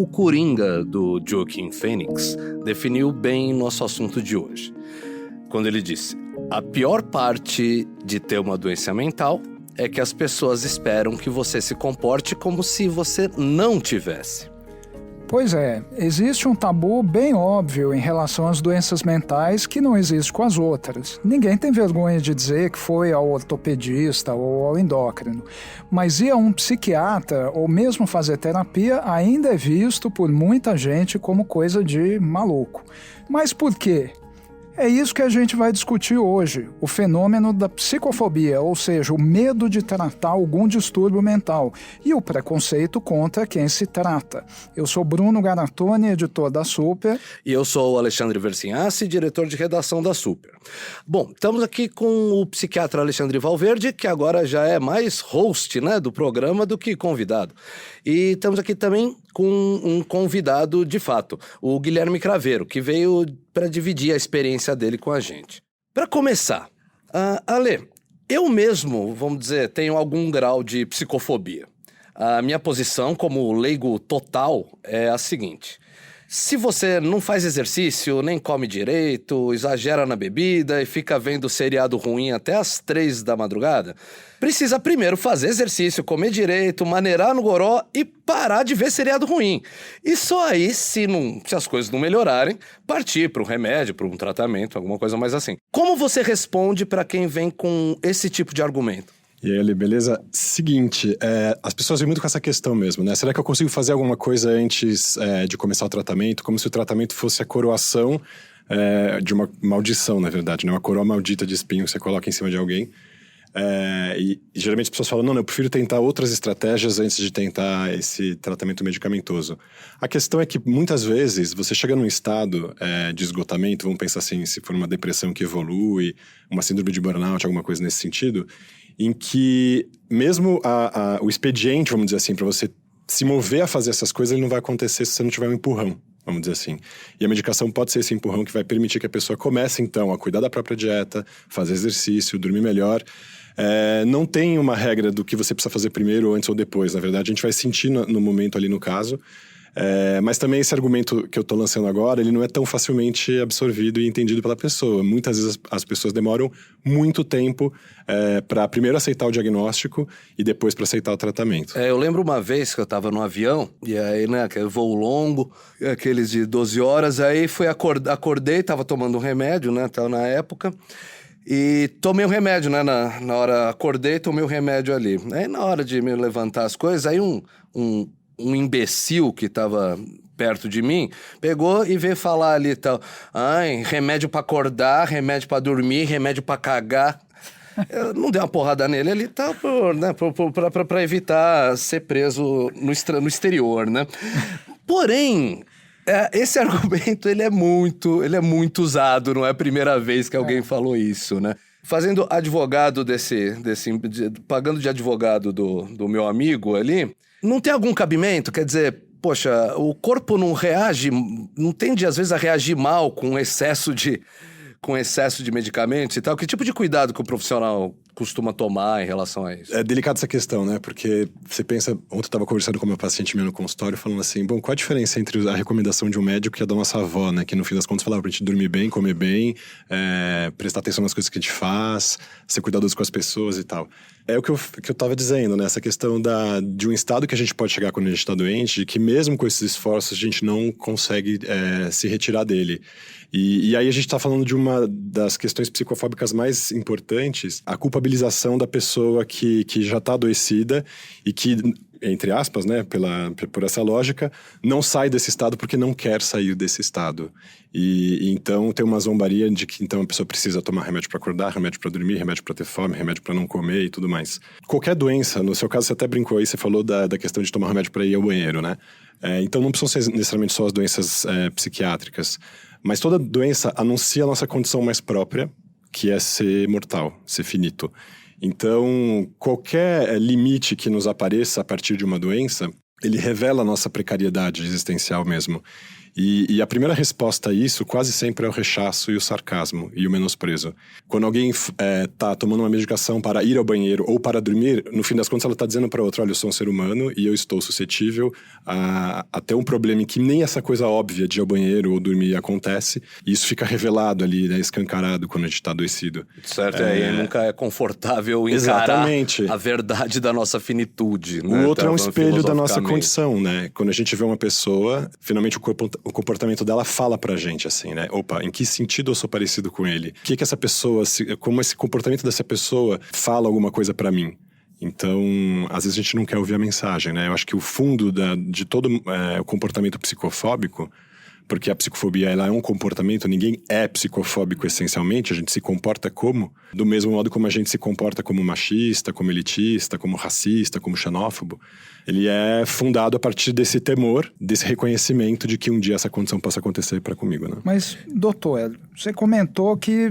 O Coringa, do Joaquin Phoenix, definiu bem nosso assunto de hoje, quando ele disse: a pior parte de ter uma doença mental é que as pessoas esperam que você se comporte como se você não tivesse. Pois é, existe um tabu bem óbvio em relação às doenças mentais que não existe com as outras. Ninguém tem vergonha de dizer que foi ao ortopedista ou ao endócrino. Mas ir a um psiquiatra ou mesmo fazer terapia ainda é visto por muita gente como coisa de maluco. Mas por quê? É isso que a gente vai discutir hoje, o fenômeno da psicofobia, ou seja, o medo de tratar algum distúrbio mental e o preconceito contra quem se trata. Eu sou Bruno Garatoni, editor da Super. E eu sou o Alexandre Versinhassi, diretor de redação da Super. Bom, estamos aqui com o psiquiatra Alexandre Valverde, que agora já é mais host, né, do programa do que convidado. E estamos aqui também com um convidado de fato, o Guilherme Craveiro, que veio para dividir a experiência dele com a gente. Para começar, Ale, eu mesmo, vamos dizer, tenho algum grau de psicofobia. A minha posição como leigo total é a seguinte: se você não faz exercício, nem come direito, exagera na bebida e fica vendo seriado ruim até as 3 da madrugada, precisa primeiro fazer exercício, comer direito, maneirar no goró e parar de ver seriado ruim. E só aí, se as coisas não melhorarem, partir para um remédio, para um tratamento, alguma coisa mais assim. Como você responde para quem vem com esse tipo de argumento? E aí, Ali, beleza? Seguinte, as pessoas vêm muito com essa questão mesmo, né? Será que eu consigo fazer alguma coisa antes de começar o tratamento? Como se o tratamento fosse a coroação de uma maldição, na verdade, né? Uma coroa maldita de espinho que você coloca em cima de alguém. E geralmente as pessoas falam, não, eu prefiro tentar outras estratégias antes de tentar esse tratamento medicamentoso. A questão é que muitas vezes você chega num estado de esgotamento, vamos pensar assim, se for uma depressão que evolui, uma síndrome de burnout, alguma coisa nesse sentido, em que mesmo o expediente, vamos dizer assim, para você se mover a fazer essas coisas, ele não vai acontecer se você não tiver um empurrão, vamos dizer assim. E a medicação pode ser esse empurrão que vai permitir que a pessoa comece, então, a cuidar da própria dieta, fazer exercício, dormir melhor. Não tem uma regra do que você precisa fazer primeiro, antes ou depois. Na verdade, a gente vai sentir no momento ali no caso. Mas também esse argumento que eu estou lançando agora, ele não é tão facilmente absorvido e entendido pela pessoa. Muitas vezes as pessoas demoram muito tempo para primeiro aceitar o diagnóstico e depois para aceitar o tratamento. Eu lembro uma vez que eu estava no avião, e aí, né, aquele voo longo, aqueles de 12 horas, aí acordei, estava tomando um remédio, né, tal, na época, e tomei um remédio, né, na hora acordei, tomei um remédio ali. Aí na hora de me levantar as coisas, aí um imbecil que tava perto de mim, pegou e veio falar ali e tal, remédio pra acordar, remédio pra dormir, remédio pra cagar. Eu não dei uma porrada nele ali, tá, pra evitar ser preso no exterior, né? Porém, esse argumento, ele é muito usado, não é a primeira vez que alguém falou isso, né? Fazendo advogado pagando de advogado do meu amigo ali, não tem algum cabimento? Quer dizer, poxa, o corpo não tende às vezes a reagir mal com excesso de medicamentos e tal. Que tipo de cuidado que o profissional costuma tomar em relação a isso? É delicada essa questão, né? Porque você pensa... Ontem eu estava conversando com meu paciente meu no consultório, falando assim, bom, qual a diferença entre a recomendação de um médico e a da nossa avó, né? Que no fim das contas falava pra gente dormir bem, comer bem, prestar atenção nas coisas que a gente faz, ser cuidadoso com as pessoas e tal. É o que eu tava dizendo, né? Essa questão de um estado que a gente pode chegar quando a gente tá doente, de que mesmo com esses esforços a gente não consegue se retirar dele. E aí a gente tá falando de uma das questões psicofóbicas mais importantes, a culpabilização da pessoa que já tá adoecida e que, entre aspas, né, por essa lógica, não sai desse estado porque não quer sair desse estado. E então tem uma zombaria de que então a pessoa precisa tomar remédio para acordar, remédio para dormir, remédio para ter fome, remédio para não comer e tudo mais. Qualquer doença, no seu caso você até brincou aí, você falou da questão de tomar remédio para ir ao banheiro, né? Então não precisam ser necessariamente só as doenças psiquiátricas, mas toda doença anuncia a nossa condição mais própria, que é ser mortal, ser finito. Então, qualquer limite que nos apareça a partir de uma doença, ele revela a nossa precariedade existencial mesmo. E a primeira resposta a isso quase sempre é o rechaço e o sarcasmo e o menosprezo. Quando alguém tá tomando uma medicação para ir ao banheiro ou para dormir, no fim das contas ela tá dizendo para outra, olha, eu sou um ser humano e eu estou suscetível a ter um problema em que nem essa coisa óbvia de ir ao banheiro ou dormir acontece. E isso fica revelado ali, né, escancarado quando a gente tá adoecido. Certo, e nunca é confortável encarar a verdade da nossa finitude. Né? O outro é um espelho da nossa condição, né? Quando a gente vê uma pessoa, finalmente o comportamento dela fala pra gente, assim, né? Opa, em que sentido eu sou parecido com ele? O que essa pessoa, como esse comportamento dessa pessoa fala alguma coisa pra mim? Então, às vezes a gente não quer ouvir a mensagem, né? Eu acho que o fundo de todo o comportamento psicofóbico, porque a psicofobia ela é um comportamento, ninguém é psicofóbico essencialmente, a gente se comporta do mesmo modo como a gente se comporta como machista, como elitista, como racista, como xenófobo. Ele é fundado a partir desse temor, desse reconhecimento de que um dia essa condição possa acontecer para comigo, né? Mas, doutor, você comentou que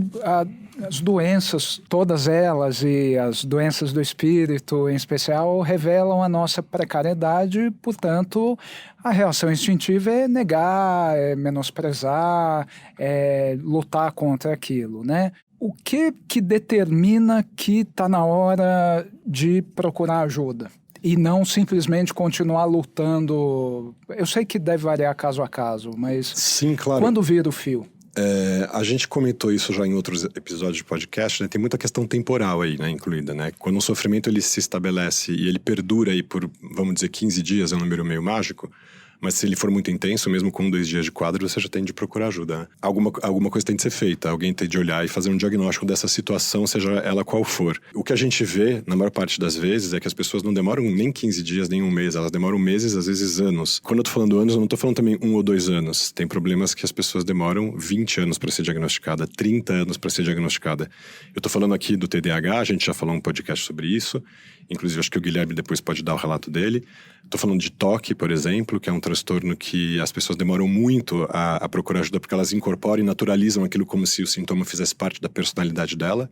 as doenças, todas elas, e as doenças do espírito em especial, revelam a nossa precariedade, portanto, a reação instintiva é negar, é menosprezar, é lutar contra aquilo, né? O que determina que está na hora de procurar ajuda? E não simplesmente continuar lutando. Eu sei que deve variar caso a caso, mas sim, claro. Quando vira o fio? A gente comentou isso já em outros episódios de podcast, né? Tem muita questão temporal aí, né, incluída, né? Quando um sofrimento ele se estabelece e ele perdura aí por, vamos dizer, 15 dias, é um número meio mágico, mas se ele for muito intenso, mesmo com 2 dias de quadro, você já tem de procurar ajuda, né? Alguma coisa tem de ser feita, alguém tem de olhar e fazer um diagnóstico dessa situação, seja ela qual for. O que a gente vê, na maior parte das vezes, é que as pessoas não demoram nem 15 dias, nem um mês, elas demoram meses, às vezes anos. Quando eu tô falando anos, eu não tô falando também 1 ou 2 anos. Tem problemas que as pessoas demoram 20 anos para ser diagnosticada, 30 anos para ser diagnosticada. Eu tô falando aqui do TDAH, a gente já falou um podcast sobre isso, inclusive acho que o Guilherme depois pode dar o relato dele. Tô falando de TOC, por exemplo, que é um transtorno que as pessoas demoram muito a procurar ajuda porque elas incorporam e naturalizam aquilo como se o sintoma fizesse parte da personalidade dela.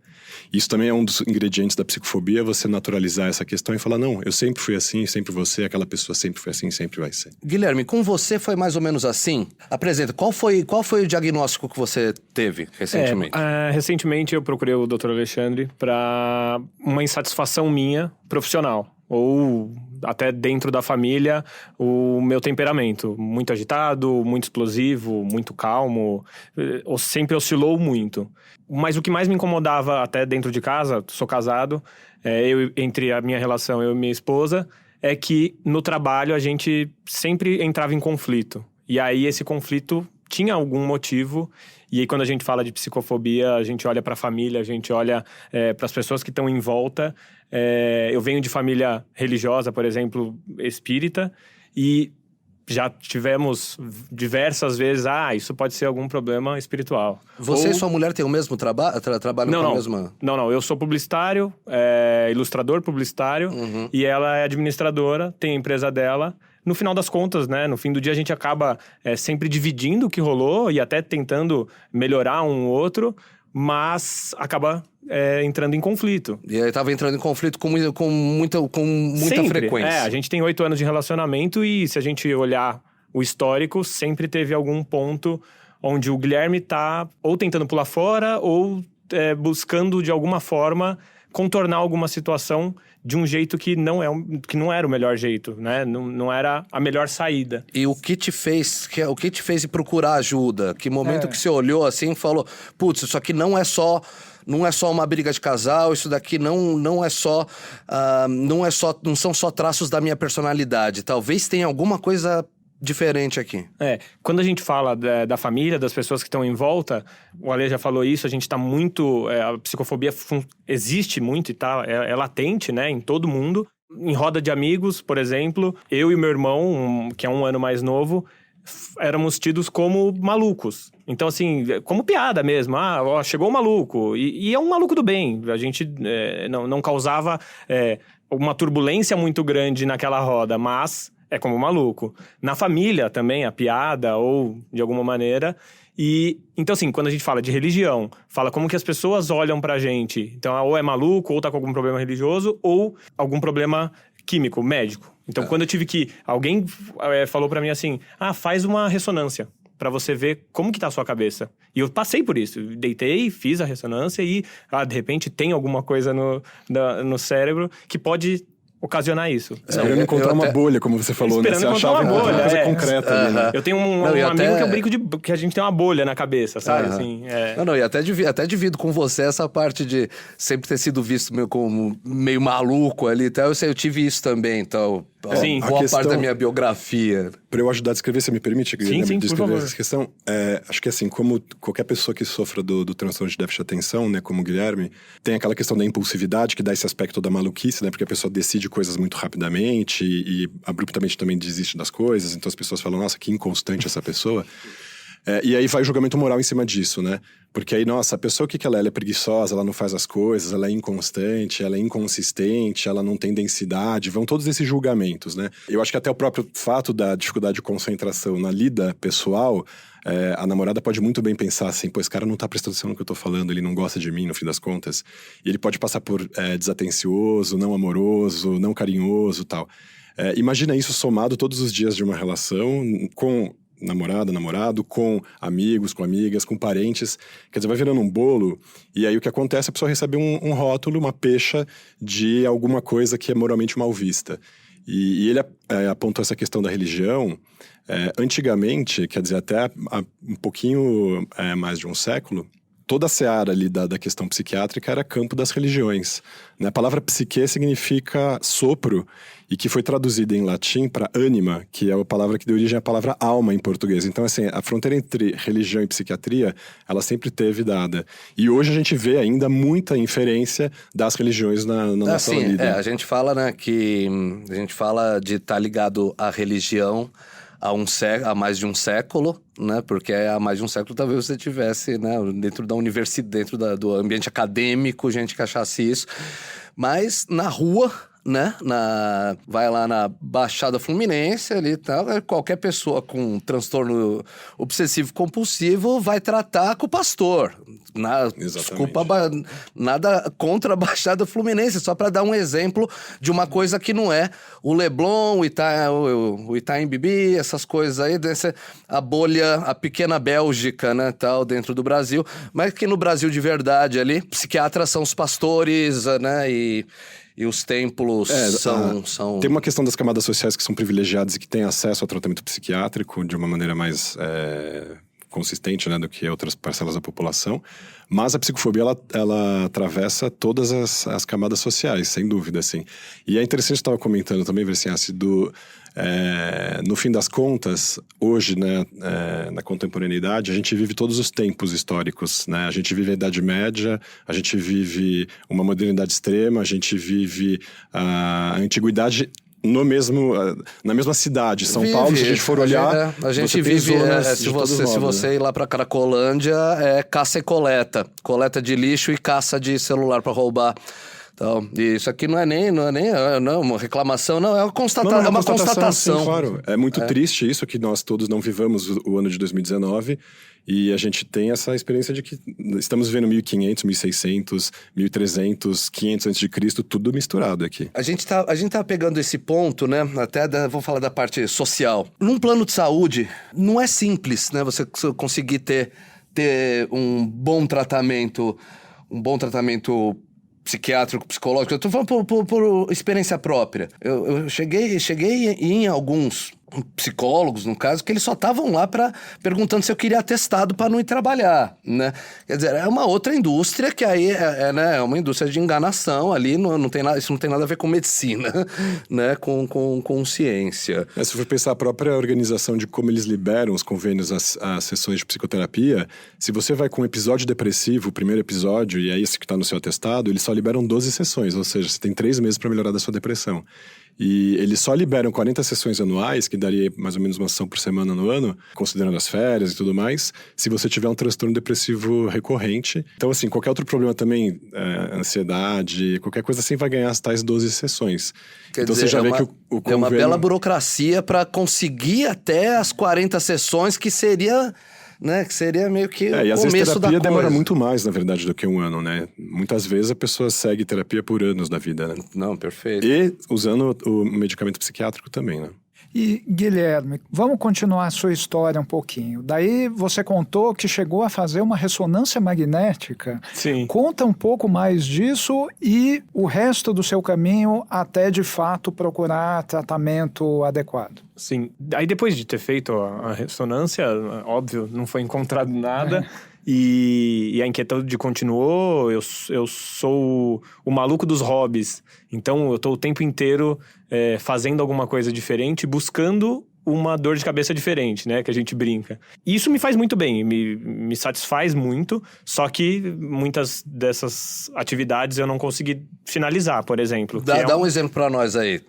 Isso também é um dos ingredientes da psicofobia, você naturalizar essa questão e falar, não, eu sempre fui assim, sempre você, aquela pessoa sempre foi assim, sempre vai ser. Guilherme, com você foi mais ou menos assim? Apresenta, qual foi o diagnóstico que você teve recentemente? Recentemente eu procurei o Dr. Alexandre para uma insatisfação minha profissional. Ou até dentro da família, o meu temperamento. Muito agitado, muito explosivo, muito calmo, sempre oscilou muito. Mas o que mais me incomodava até dentro de casa, sou casado, entre a minha relação, eu e minha esposa, é que no trabalho a gente sempre entrava em conflito. E aí esse conflito tinha algum motivo. E aí quando a gente fala de psicofobia, a gente olha para a família, a gente olha para as pessoas que estão em volta. Eu venho de família religiosa, por exemplo, espírita, e já tivemos diversas vezes, isso pode ser algum problema espiritual. Você e sua mulher têm o mesmo trabalho? Trabalham com a mesma... Não, eu sou publicitário, ilustrador publicitário, e ela é administradora, tem a empresa dela. No final das contas, né, no fim do dia a gente acaba sempre dividindo o que rolou e até tentando melhorar um ou outro, mas acaba entrando em conflito. E aí tava entrando em conflito com muita frequência. A gente tem 8 anos de relacionamento e se a gente olhar o histórico, sempre teve algum ponto onde o Guilherme tá ou tentando pular fora ou buscando de alguma forma contornar alguma situação de um jeito que não era o melhor jeito, né? Não era a melhor saída. E o que te fez ir procurar ajuda? Que momento que você olhou assim e falou, putz, isso aqui não só uma briga de casal, isso daqui não são só traços da minha personalidade. Talvez tenha alguma coisa diferente aqui. Quando a gente fala da família, das pessoas que estão em volta, o Ale já falou isso, a gente tá muito... a psicofobia existe muito e é latente, né, em todo mundo. Em roda de amigos, por exemplo, eu e meu irmão, que é 1 ano mais novo, éramos tidos como malucos. Então, assim, como piada mesmo. Chegou um maluco. E é um maluco do bem. A gente não causava uma turbulência muito grande naquela roda, mas... é como maluco. Na família também, a piada, ou de alguma maneira. Então, assim, quando a gente fala de religião, fala como que as pessoas olham pra gente. Então, ou é maluco, ou tá com algum problema religioso, ou algum problema químico, médico. Então, quando eu tive que... alguém falou pra mim assim, faz uma ressonância. pra você ver como que tá a sua cabeça. E eu passei por isso. Deitei, fiz a ressonância e, de repente, tem alguma coisa no cérebro que pode ocasionar isso. Esperando encontrar uma bolha, como você falou, né? Você achava uma coisa concreta ali, né? Eu tenho um amigo que eu brinco que a gente tem uma bolha na cabeça, sabe? Assim, E até divido com você essa parte de sempre ter sido visto como meio maluco ali e tal. Eu tive isso também, então... Sim. Boa parte da minha biografia. Para eu ajudar a descrever, você me permite, Guilherme, sim, descrever essa questão? Acho que assim, como qualquer pessoa que sofra do transtorno de déficit de atenção, né, como o Guilherme, tem aquela questão da impulsividade, que dá esse aspecto da maluquice, né, porque a pessoa decide coisas muito rapidamente e abruptamente também desiste das coisas, então as pessoas falam, nossa, que inconstante essa pessoa. E aí vai o julgamento moral em cima disso, né? Porque aí, nossa, a pessoa, o que ela é? Ela é preguiçosa, ela não faz as coisas, ela é inconstante, ela é inconsistente, ela não tem densidade, vão todos esses julgamentos, né? Eu acho que até o próprio fato da dificuldade de concentração na lida pessoal, a namorada pode muito bem pensar assim, pô, esse cara não tá prestando atenção no que eu tô falando, ele não gosta de mim, no fim das contas. E ele pode passar por desatencioso, não amoroso, não carinhoso, tal. Imagina isso somado todos os dias de uma relação com... namorada, namorado, com amigos, com amigas, com parentes. Quer dizer, vai virando um bolo, e aí o que acontece, a pessoa recebe um rótulo, uma pecha de alguma coisa que é moralmente mal vista. E ele apontou essa questão da religião. Antigamente, quer dizer, até há um pouquinho mais de um século, toda a seara ali da questão psiquiátrica era campo das religiões, né? A palavra psique significa sopro, e que foi traduzida em latim para ânima, que é a palavra que deu origem à palavra alma em português. Então, assim, a fronteira entre religião e psiquiatria, ela sempre teve dada. E hoje a gente vê ainda muita inferência das religiões na nossa vida. A gente fala, né, a gente fala de estar ligado à religião há mais de um século, né? Porque há mais de um século talvez você tivesse, né, dentro da universidade, dentro do ambiente acadêmico, gente que achasse isso. Mas na rua, né, vai lá na Baixada Fluminense ali e tal, qualquer pessoa com transtorno obsessivo compulsivo vai tratar com o pastor. Desculpa, nada contra a Baixada Fluminense, só para dar um exemplo de uma coisa que não é o Leblon, o Itaim Bibi, essas coisas aí, a bolha, a pequena Bélgica, né, tal, dentro do Brasil, mas que no Brasil de verdade ali, psiquiatras são os pastores, né, e os templos são... Tem uma questão das camadas sociais que são privilegiadas e que têm acesso ao tratamento psiquiátrico de uma maneira mais consistente, né, do que outras parcelas da população. Mas a psicofobia, ela atravessa todas as camadas sociais, sem dúvida, assim. E é interessante, eu estava comentando também, ver assim, no fim das contas, hoje, né, na contemporaneidade, a gente vive todos os tempos históricos, né? A gente vive a Idade Média, a gente vive uma modernidade extrema, a gente vive a Antiguidade na mesma cidade, São Paulo, se a gente for olhar... A gente vive, se você ir lá pra Cracolândia, é caça e coleta de lixo e caça de celular pra roubar. Então, isso aqui não é nem uma reclamação, não, é uma constatação. Sim, claro. É muito triste isso, que nós todos não vivamos o ano de 2019, e a gente tem essa experiência de que estamos vivendo 1500, 1600, 1300, 500 a.C., tudo misturado aqui. A gente tá pegando esse ponto, né, vou falar da parte social. Num plano de saúde, não é simples, né, você conseguir ter um bom tratamento psiquiátrico, psicológico. Eu tô falando por experiência própria. Eu cheguei em alguns psicólogos, no caso, que eles só estavam lá perguntando se eu queria atestado para não ir trabalhar, né? Quer dizer, é uma outra indústria que aí é uma indústria de enganação ali, não tem nada, isso não tem nada a ver com medicina, né? Com ciência. Se for pensar a própria organização de como eles liberam os convênios, as sessões de psicoterapia, se você vai com um episódio depressivo, o primeiro episódio, e é esse que está no seu atestado, eles só liberam 12 sessões, ou seja, você tem 3 meses para melhorar da sua depressão. E eles só liberam 40 sessões anuais, que daria mais ou menos uma sessão por semana no ano, considerando as férias e tudo mais, se você tiver um transtorno depressivo recorrente. Então, assim, qualquer outro problema também, ansiedade, qualquer coisa assim, vai ganhar as tais 12 sessões. Quer dizer, você já vê que o convênio... É uma bela burocracia para conseguir até as 40 sessões, que seria... né, que seria meio que o começo da coisa. E às vezes terapia demora muito mais, na verdade, do que um ano, né? Muitas vezes a pessoa segue terapia por anos da vida, né? Não, perfeito. E usando o medicamento psiquiátrico também, né? E, Guilherme, vamos continuar a sua história um pouquinho. Daí você contou que chegou a fazer uma ressonância magnética. Sim. Conta um pouco mais disso e o resto do seu caminho até, de fato, procurar tratamento adequado. Sim. Aí depois de ter feito a ressonância, óbvio, não foi encontrado nada. E a inquietude continuou. Eu sou o maluco dos hobbies. Então eu tô o tempo inteiro fazendo alguma coisa diferente, buscando uma dor de cabeça diferente, né? Que a gente brinca. E isso me faz muito bem, me satisfaz muito. Só que muitas dessas atividades eu não consegui finalizar, por exemplo. Dá um exemplo pra nós aí.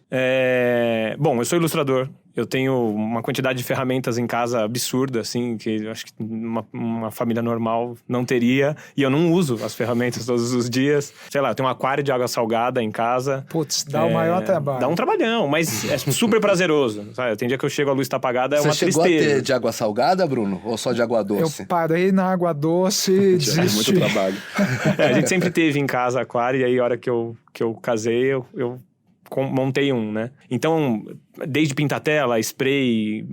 Bom, eu sou ilustrador. Eu tenho uma quantidade de ferramentas em casa absurda, assim, que eu acho que uma família normal não teria. E eu não uso as ferramentas todos os dias. Sei lá, eu tenho um aquário de água salgada em casa. Putz, dá o maior trabalho. Dá um trabalhão, mas é super prazeroso. Sabe? Tem dia que eu chego, a luz tá apagada, Você uma tristeza. Você chegou a ter de água salgada, Bruno? Ou só de água doce? Eu parei na água doce e desisti. Muito trabalho. A gente sempre teve em casa aquário, e aí a hora que eu casei, eu montei um, né? Então, desde pinta-tela, spray,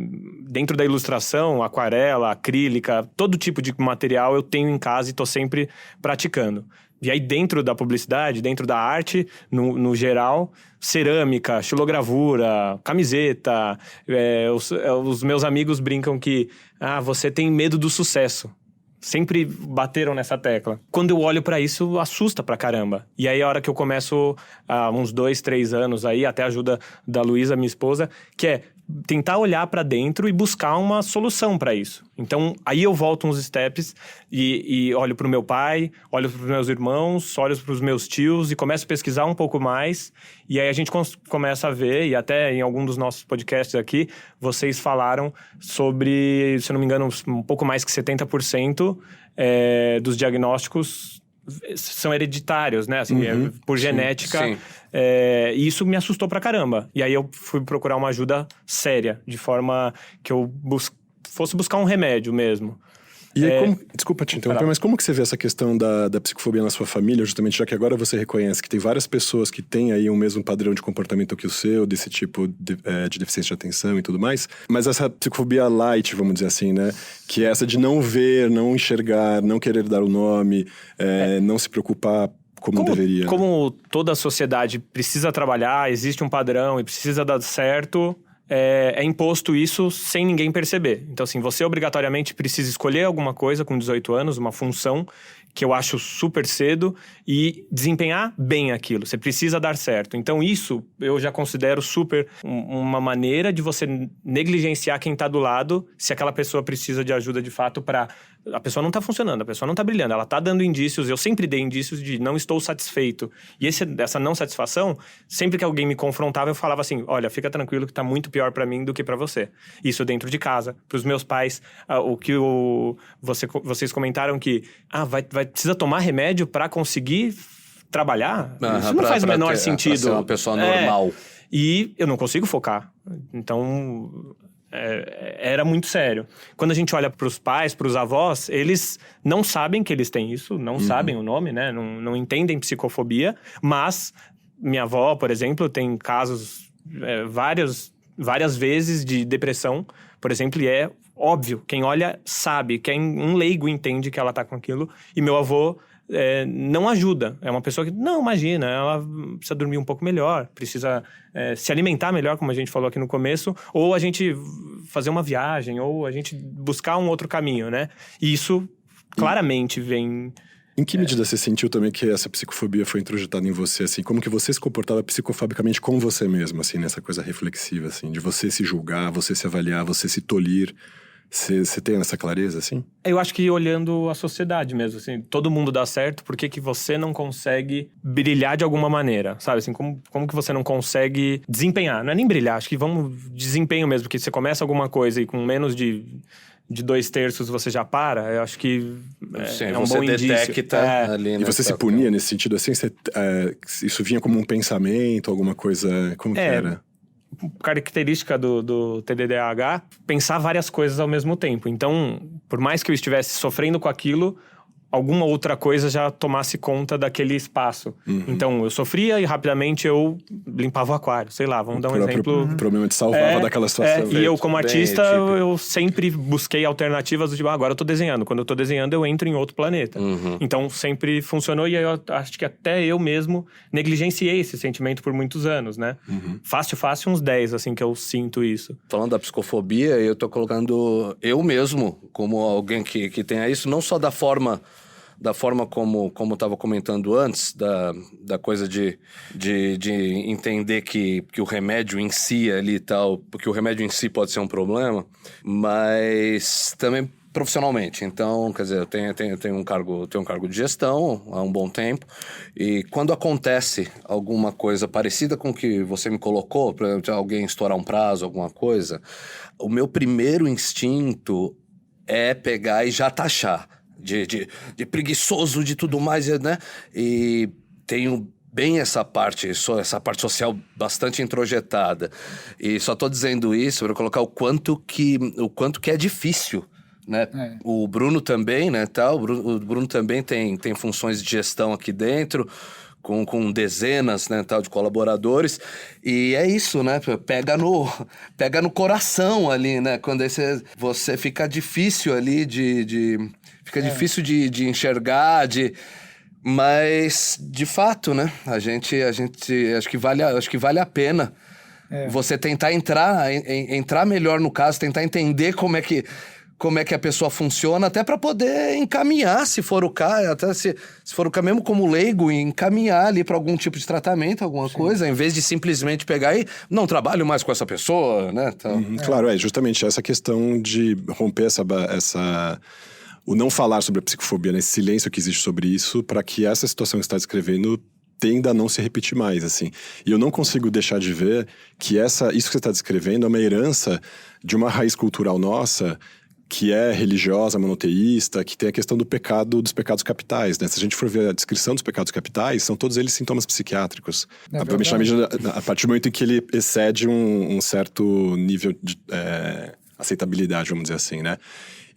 dentro da ilustração, aquarela, acrílica, todo tipo de material eu tenho em casa e tô sempre praticando. E aí dentro da publicidade, dentro da arte, no geral, cerâmica, xilogravura, camiseta. Os meus amigos brincam que você tem medo do sucesso. Sempre bateram nessa tecla. Quando eu olho pra isso, assusta pra caramba. E aí, a hora que eu começo, há uns 2, 3 anos aí, até a ajuda da Luísa, minha esposa, que é tentar olhar pra dentro e buscar uma solução pra isso. Então, aí eu volto uns steps e olho pro meu pai, olho pros meus irmãos, olho pros meus tios e começo a pesquisar um pouco mais. E aí a gente começa a ver, e até em algum dos nossos podcasts aqui, vocês falaram sobre, se eu não me engano, um pouco mais que 70% dos diagnósticos são hereditários, né? Assim, por genética. Sim. E isso me assustou pra caramba. E aí eu fui procurar uma ajuda séria, de forma que eu fosse buscar um remédio mesmo. E aí, desculpa te interromper, mas como que você vê essa questão da psicofobia na sua família, justamente já que agora você reconhece que tem várias pessoas que têm aí o mesmo padrão de comportamento que o seu, desse tipo de deficiência de atenção e tudo mais, mas essa psicofobia light, vamos dizer assim, né? Que é essa de não ver, não enxergar, não querer dar o nome, não se preocupar como deveria. Como toda a sociedade precisa trabalhar, existe um padrão e precisa dar certo... É imposto isso sem ninguém perceber. Então, assim, você obrigatoriamente precisa escolher alguma coisa com 18 anos, uma função que eu acho super cedo, e desempenhar bem aquilo. Você precisa dar certo. Então, isso eu já considero super uma maneira de você negligenciar quem está do lado, se aquela pessoa precisa de ajuda de fato para... A pessoa não está funcionando, a pessoa não está brilhando, ela está dando indícios, eu sempre dei indícios de não estou satisfeito. E essa não satisfação, sempre que alguém me confrontava, eu falava assim, olha, fica tranquilo que está muito pior para mim do que para você. Isso dentro de casa, para os meus pais, vocês comentaram que precisa tomar remédio para conseguir trabalhar? Isso não faz o menor sentido. Pra ser uma pessoa normal. E eu não consigo focar. Então... era muito sério. Quando a gente olha para os pais, para os avós, eles não sabem que eles têm isso, não sabem o nome, né? Não entendem psicofobia, mas minha avó, por exemplo, tem casos várias vezes de depressão, por exemplo, e é óbvio, quem olha sabe, um leigo entende que ela tá com aquilo, e meu avô não ajuda. É uma pessoa que, não, imagina, ela precisa dormir um pouco melhor, precisa se alimentar melhor, como a gente falou aqui no começo, ou a gente fazer uma viagem, ou a gente buscar um outro caminho, né? E isso claramente vem... Em que medida você sentiu também que essa psicofobia foi introjetada em você, assim? Como que você se comportava psicofobicamente com você mesmo, assim, nessa coisa reflexiva, assim? De você se julgar, você se avaliar, você se tolir... Você tem essa clareza, assim? Eu acho que olhando a sociedade mesmo, assim, todo mundo dá certo, por que você não consegue brilhar de alguma maneira, sabe? Assim, como que você não consegue desempenhar? Não é nem brilhar, acho que vamos desempenho mesmo, porque você começa alguma coisa e com menos de 2/3 você já para, eu acho que é um bom indício. Você detecta ali... E você se punia nesse sentido, assim? Isso vinha como um pensamento, alguma coisa... Como que era? Característica do TDAH, pensar várias coisas ao mesmo tempo. Então, por mais que eu estivesse sofrendo com aquilo, alguma outra coisa já tomasse conta daquele espaço. Então, eu sofria e rapidamente eu limpava o aquário. Sei lá, vamos dar um exemplo. O problema te salvava daquela situação. E eu, como artista, típico. eu sempre busquei alternativas do tipo, agora eu tô desenhando. Quando eu tô desenhando, eu entro em outro planeta. Então, sempre funcionou e eu acho que até eu mesmo negligenciei esse sentimento por muitos anos, né? Fácil, uns 10, assim, que eu sinto isso. Falando da psicofobia, eu tô colocando eu mesmo como alguém que tenha isso, não só da forma como eu estava comentando antes, da coisa de entender que o remédio em si ali e tal, porque o remédio em si pode ser um problema, mas também profissionalmente. Então, quer dizer, eu tenho um cargo de gestão há um bom tempo, e quando acontece alguma coisa parecida com o que você me colocou, por exemplo, alguém estourar um prazo, alguma coisa, o meu primeiro instinto é pegar e já taxar. De preguiçoso, de tudo mais, né? E tenho bem essa parte social bastante introjetada. E só tô dizendo isso para colocar o quanto que é difícil, né? O Bruno também, né? O Bruno também tem funções de gestão aqui dentro, com dezenas, né, tal, de colaboradores, e é isso, né, pega no coração ali, né, quando você fica difícil ali fica difícil de enxergar, mas de fato, né, a gente acho que vale a pena você tentar entrar melhor no caso, tentar entender como é que a pessoa funciona, até para poder encaminhar, se for o caso, até se for o caso, mesmo como leigo, encaminhar ali para algum tipo de tratamento, alguma coisa, em vez de simplesmente pegar e não trabalho mais com essa pessoa, né? Então, Claro, justamente essa questão de romper o não falar sobre a psicofobia, né? Esse silêncio que existe sobre isso, para que essa situação que você está descrevendo tenda a não se repetir mais, assim. E eu não consigo deixar de ver que isso que você está descrevendo é uma herança de uma raiz cultural nossa, que é religiosa, monoteísta, que tem a questão dos pecados capitais, né? Se a gente for ver a descrição dos pecados capitais, são todos eles sintomas psiquiátricos. A partir do momento em que ele excede um certo nível de aceitabilidade, vamos dizer assim, né?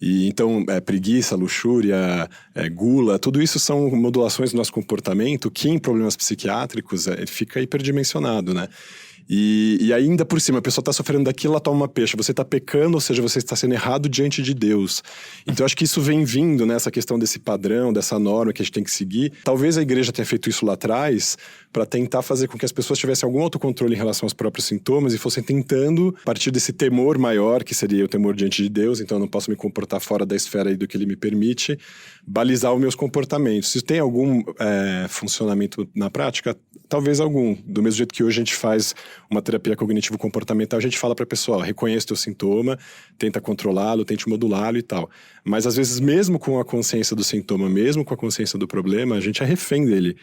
E então, preguiça, luxúria, gula, tudo isso são modulações do nosso comportamento que em problemas psiquiátricos fica hiperdimensionado, né? E ainda por cima, a pessoa está sofrendo daquilo, ela toma uma peixe. Você está pecando, ou seja, você está sendo errado diante de Deus. Então, acho que isso vem vindo, né? Essa questão desse padrão, dessa norma que a gente tem que seguir. Talvez a igreja tenha feito isso lá atrás para tentar fazer com que as pessoas tivessem algum autocontrole em relação aos próprios sintomas e fossem tentando, a partir desse temor maior, que seria o temor diante de Deus, então eu não posso me comportar fora da esfera aí do que Ele me permite, balizar os meus comportamentos. Se tem algum funcionamento na prática, talvez algum. Do mesmo jeito que hoje a gente faz uma terapia cognitivo-comportamental, a gente fala para a pessoa, reconheça o teu sintoma, tenta controlá-lo, tente modulá-lo e tal. Mas às vezes, mesmo com a consciência do sintoma, mesmo com a consciência do problema, a gente é refém dele.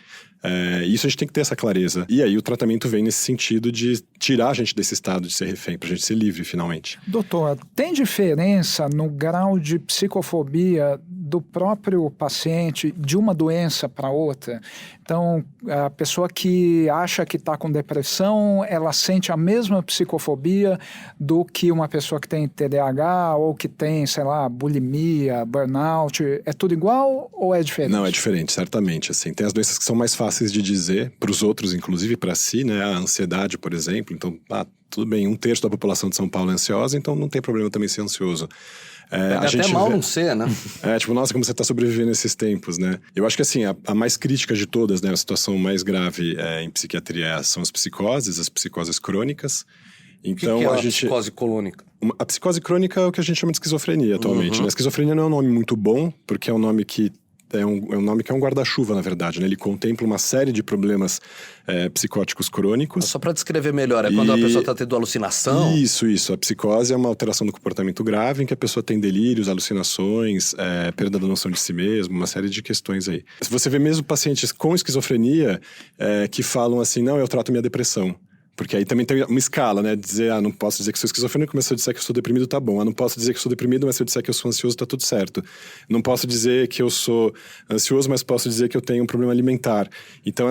Isso a gente tem que ter essa clareza. E aí o tratamento vem nesse sentido de tirar a gente desse estado de ser refém, pra gente ser livre, finalmente. Doutor, tem diferença no grau de psicofobia do próprio paciente de uma doença para outra? Então, a pessoa que acha que está com depressão, ela sente a mesma psicofobia do que uma pessoa que tem TDAH ou que tem, sei lá, bulimia, burnout. É tudo igual ou é diferente? Não, é diferente, certamente. Assim, tem as doenças que são mais fáceis de dizer, para os outros, inclusive para si, né? A ansiedade, por exemplo. Então, tudo bem, 1/3 da população de São Paulo é ansiosa, então não tem problema também ser ansioso. A gente até mal não ser, né? Nossa, como você está sobrevivendo nesses tempos, né? Eu acho que, assim, a mais crítica de todas, né? A situação mais grave em psiquiatria são as psicoses crônicas. Então, o que é a psicose crônica? A psicose crônica é o que a gente chama de esquizofrenia atualmente, né? A esquizofrenia não é um nome muito bom, porque é um nome que é um nome que é um guarda-chuva, na verdade, né? Ele contempla uma série de problemas psicóticos crônicos. Só para descrever melhor, quando a pessoa está tendo alucinação? Isso. A psicose é uma alteração do comportamento grave em que a pessoa tem delírios, alucinações, perda da noção de si mesmo, uma série de questões aí. Se você vê mesmo pacientes com esquizofrenia que falam assim, não, eu trato minha depressão. Porque aí também tem uma escala, né? Dizer, não posso dizer que sou esquizofrênico, mas se eu disser que eu sou deprimido, tá bom. Não posso dizer que eu sou deprimido, mas se eu disser que eu sou ansioso, tá tudo certo. Não posso dizer que eu sou ansioso, mas posso dizer que eu tenho um problema alimentar. Então,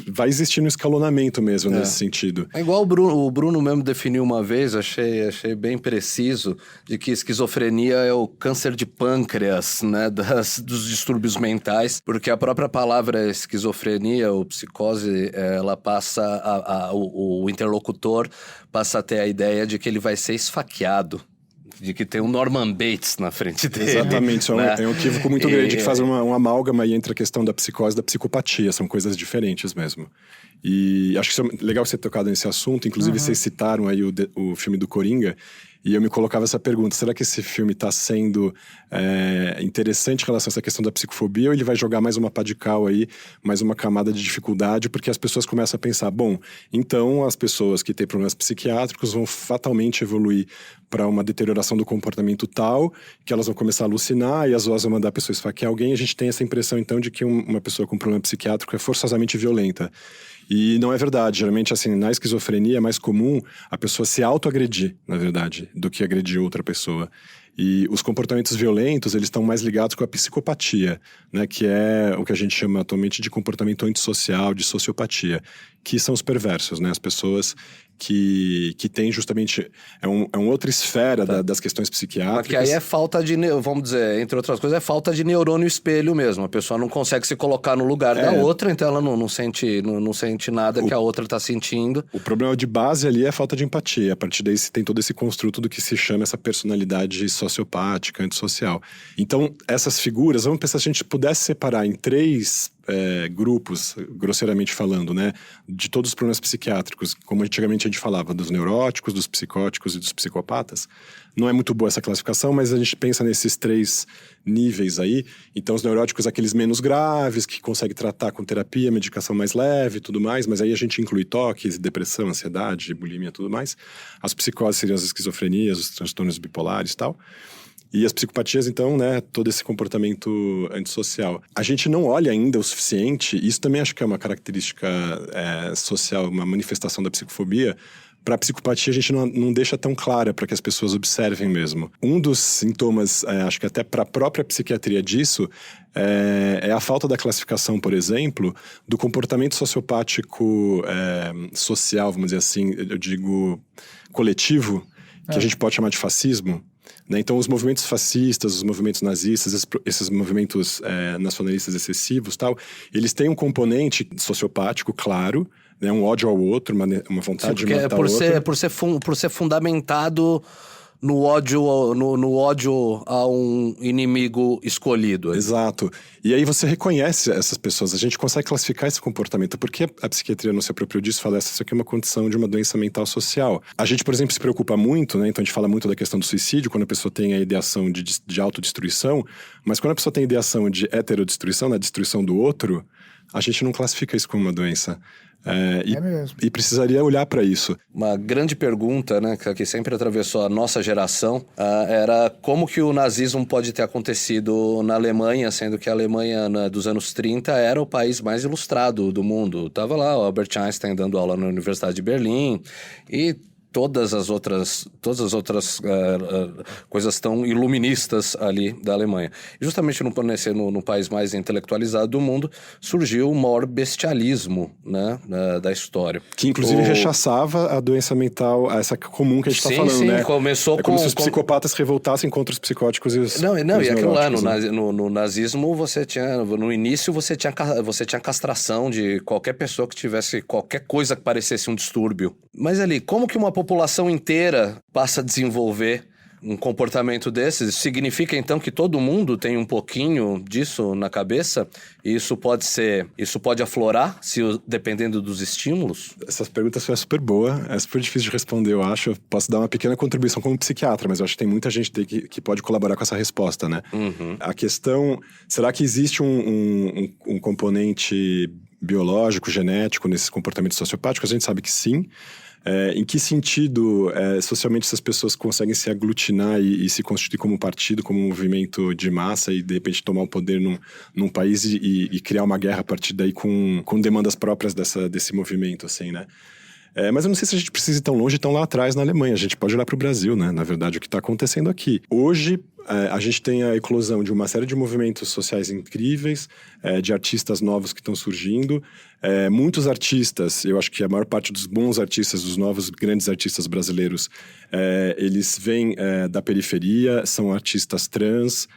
vai existir um escalonamento mesmo nesse sentido. É igual o Bruno mesmo definiu uma vez, achei bem preciso, de que esquizofrenia é o câncer de pâncreas, né? Dos distúrbios mentais, porque a própria palavra esquizofrenia ou psicose, ela passa o interlocutor passa a ter a ideia de que ele vai ser esfaqueado, de que tem um Norman Bates na frente dele. Exatamente, isso né? é um equívoco muito grande que faz uma amálgama aí entre a questão da psicose e da psicopatia, são coisas diferentes mesmo. E acho que é legal você ter tocado nesse assunto, inclusive vocês citaram aí o filme do Coringa, e eu me colocava essa pergunta, será que esse filme está sendo interessante em relação a essa questão da psicofobia, ou ele vai jogar mais uma pá de cal aí, mais uma camada de dificuldade, porque as pessoas começam a pensar, bom, então as pessoas que têm problemas psiquiátricos vão fatalmente evoluir para uma deterioração do comportamento tal, que elas vão começar a alucinar e as vozes vão mandar a pessoa esfaquear alguém, e a gente tem essa impressão então de que uma pessoa com problema psiquiátrico é forçosamente violenta. E não é verdade. Geralmente, assim, na esquizofrenia é mais comum a pessoa se autoagredir, na verdade, do que agredir outra pessoa. E os comportamentos violentos, eles estão mais ligados com a psicopatia, né? Que é o que a gente chama atualmente de comportamento antissocial, de sociopatia, que são os perversos, né? As pessoas que têm justamente... É uma outra esfera das questões psiquiátricas. Porque aí é falta de... Vamos dizer, entre outras coisas, é falta de neurônio espelho mesmo. A pessoa não consegue se colocar no lugar da outra, então ela não sente nada que a outra está sentindo. O problema de base ali é a falta de empatia. A partir daí você tem todo esse construto do que se chama essa personalidade sociopática, antissocial. Então, essas figuras, vamos pensar se a gente pudesse separar em 3 grupos, grosseiramente falando, né? De todos os problemas psiquiátricos, como antigamente a gente falava, dos neuróticos, dos psicóticos e dos psicopatas. Não é muito boa essa classificação, mas a gente pensa nesses 3 níveis aí. Então, os neuróticos, aqueles menos graves, que consegue tratar com terapia, medicação mais leve e tudo mais, mas aí a gente inclui toques, depressão, ansiedade, bulimia e tudo mais. As psicoses seriam as esquizofrenias, os transtornos bipolares e tal. E as psicopatias, então, né, todo esse comportamento antissocial. A gente não olha ainda o suficiente, isso também acho que é uma característica social, uma manifestação da psicofobia. Para a psicopatia, a gente não deixa tão clara para que as pessoas observem mesmo. Um dos sintomas, acho que até para a própria psiquiatria disso, é a falta da classificação, por exemplo, do comportamento sociopático social, vamos dizer assim, eu digo coletivo, que a gente pode chamar de fascismo. Né? Então, os movimentos fascistas, os movimentos nazistas, esses movimentos nacionalistas excessivos, tal, eles têm um componente sociopático, claro, né? Um ódio ao outro, uma vontade de matar o outro. Por ser fundamentado no ódio a um inimigo escolhido. Exato. E aí você reconhece essas pessoas, a gente consegue classificar esse comportamento. Por que a psiquiatria não se apropriou disso? Fala, isso aqui é uma condição de uma doença mental social. A gente, por exemplo, se preocupa muito, né? Então a gente fala muito da questão do suicídio, quando a pessoa tem a ideação de autodestruição, mas quando a pessoa tem a ideação de heterodestruição, da destruição do outro, a gente não classifica isso como uma doença. Mesmo. E precisaria olhar para isso. Uma grande pergunta, né, que sempre atravessou a nossa geração, era como que o nazismo pode ter acontecido na Alemanha, sendo que a Alemanha dos anos 30 era o país mais ilustrado do mundo. Tava lá o Albert Einstein dando aula na Universidade de Berlim e todas as outras coisas tão iluministas ali da Alemanha. E justamente no país mais intelectualizado do mundo surgiu o maior bestialismo, né, da história. Que inclusive rechaçava a doença mental, essa comum que a gente está falando, sim, né? Começou como se os psicopatas revoltassem contra os psicóticos e os Não, e aquilo lá, né? no nazismo, no início você tinha castração de qualquer pessoa que tivesse qualquer coisa que parecesse um distúrbio. Mas ali, como que uma população inteira passa a desenvolver um comportamento desses? Isso significa então que todo mundo tem um pouquinho disso na cabeça? E isso pode aflorar, dependendo dos estímulos? Essa pergunta foi super boa, é super difícil de responder, eu acho. Eu posso dar uma pequena contribuição como psiquiatra, mas eu acho que tem muita gente que pode colaborar com essa resposta, né? Uhum. A questão, será que existe um componente biológico, genético nesses comportamentos sociopáticos? A gente sabe que sim. Em que sentido, socialmente, essas pessoas conseguem se aglutinar e se constituir como partido, como um movimento de massa e, de repente, tomar o poder num país e criar uma guerra a partir daí com demandas próprias desse movimento, assim, né? Mas eu não sei se a gente precisa ir tão longe, tão lá atrás na Alemanha. A gente pode olhar para o Brasil, né? Na verdade, o que está acontecendo aqui. Hoje, a gente tem a eclosão de uma série de movimentos sociais incríveis, de artistas novos que estão surgindo. Muitos artistas, eu acho que a maior parte dos bons artistas, dos novos grandes artistas brasileiros, eles vêm da periferia, são artistas trans,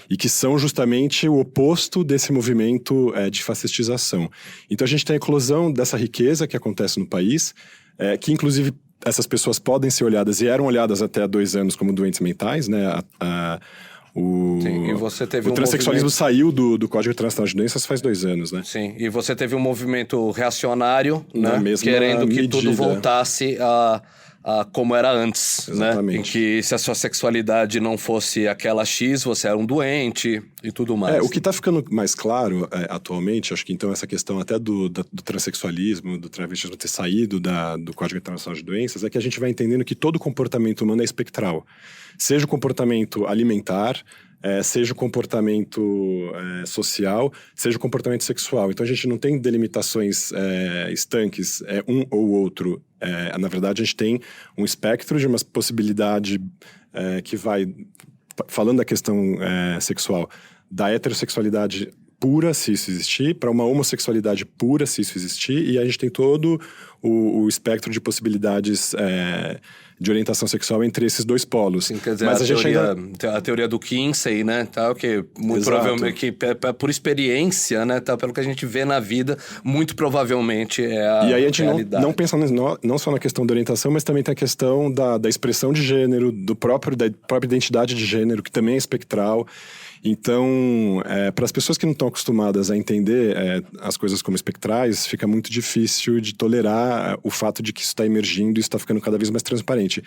e que são justamente o oposto desse movimento de fascistização. Então a gente tem a eclosão dessa riqueza que acontece no país, que inclusive essas pessoas podem ser olhadas e eram olhadas até há 2 anos como doentes mentais, né? Sim, e você teve o transexualismo saiu do Código Internacional de Doenças faz 2 anos, né? Sim, e você teve um movimento reacionário, Na né? mesma Querendo que medida. tudo voltasse a como era antes, Exatamente. né? Em que se a sua sexualidade não fosse aquela X, você era um doente e tudo mais. O que está ficando mais claro atualmente, acho que então essa questão até do transexualismo, do travestismo ter saído do Código Internacional de Doenças, é que a gente vai entendendo que todo comportamento humano é espectral. Seja o comportamento alimentar, seja o comportamento social, seja o comportamento sexual. Então a gente não tem delimitações estanques, um ou outro. Na verdade, a gente tem um espectro de uma possibilidade que vai, falando da questão sexual, da heterossexualidade pura, se isso existir, para uma homossexualidade pura, se isso existir, e a gente tem todo o espectro de possibilidades de orientação sexual entre esses 2 polos. Sim, quer dizer, mas a teoria do Kinsey, né, tal, que muito provavelmente, que por experiência, né, tal, pelo que a gente vê na vida, muito provavelmente é a E aí a gente realidade. não pensa não só na questão da orientação, mas também tem a questão da expressão de gênero, da própria identidade de gênero, que também é espectral. Então, para as pessoas que não estão acostumadas a entender as coisas como espectrais, fica muito difícil de tolerar o fato de que isso está emergindo e isso está ficando cada vez mais transparente.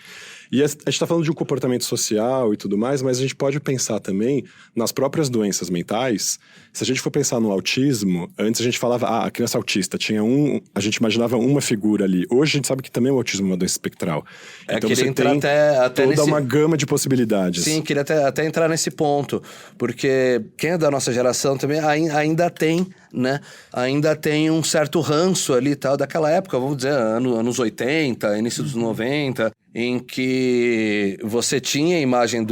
E a gente está falando de um comportamento social e tudo mais, mas a gente pode pensar também nas próprias doenças mentais. Se a gente for pensar no autismo, antes a gente falava, a criança autista, a gente imaginava uma figura ali. Hoje a gente sabe que também o autismo é uma doença espectral. Então você tem toda uma gama de possibilidades. Sim, queria até entrar nesse ponto, porque quem é da nossa geração também ainda tem, né? Ainda tem um certo ranço ali e tal, daquela época, vamos dizer, anos 80, início dos 90, em que você tinha a imagem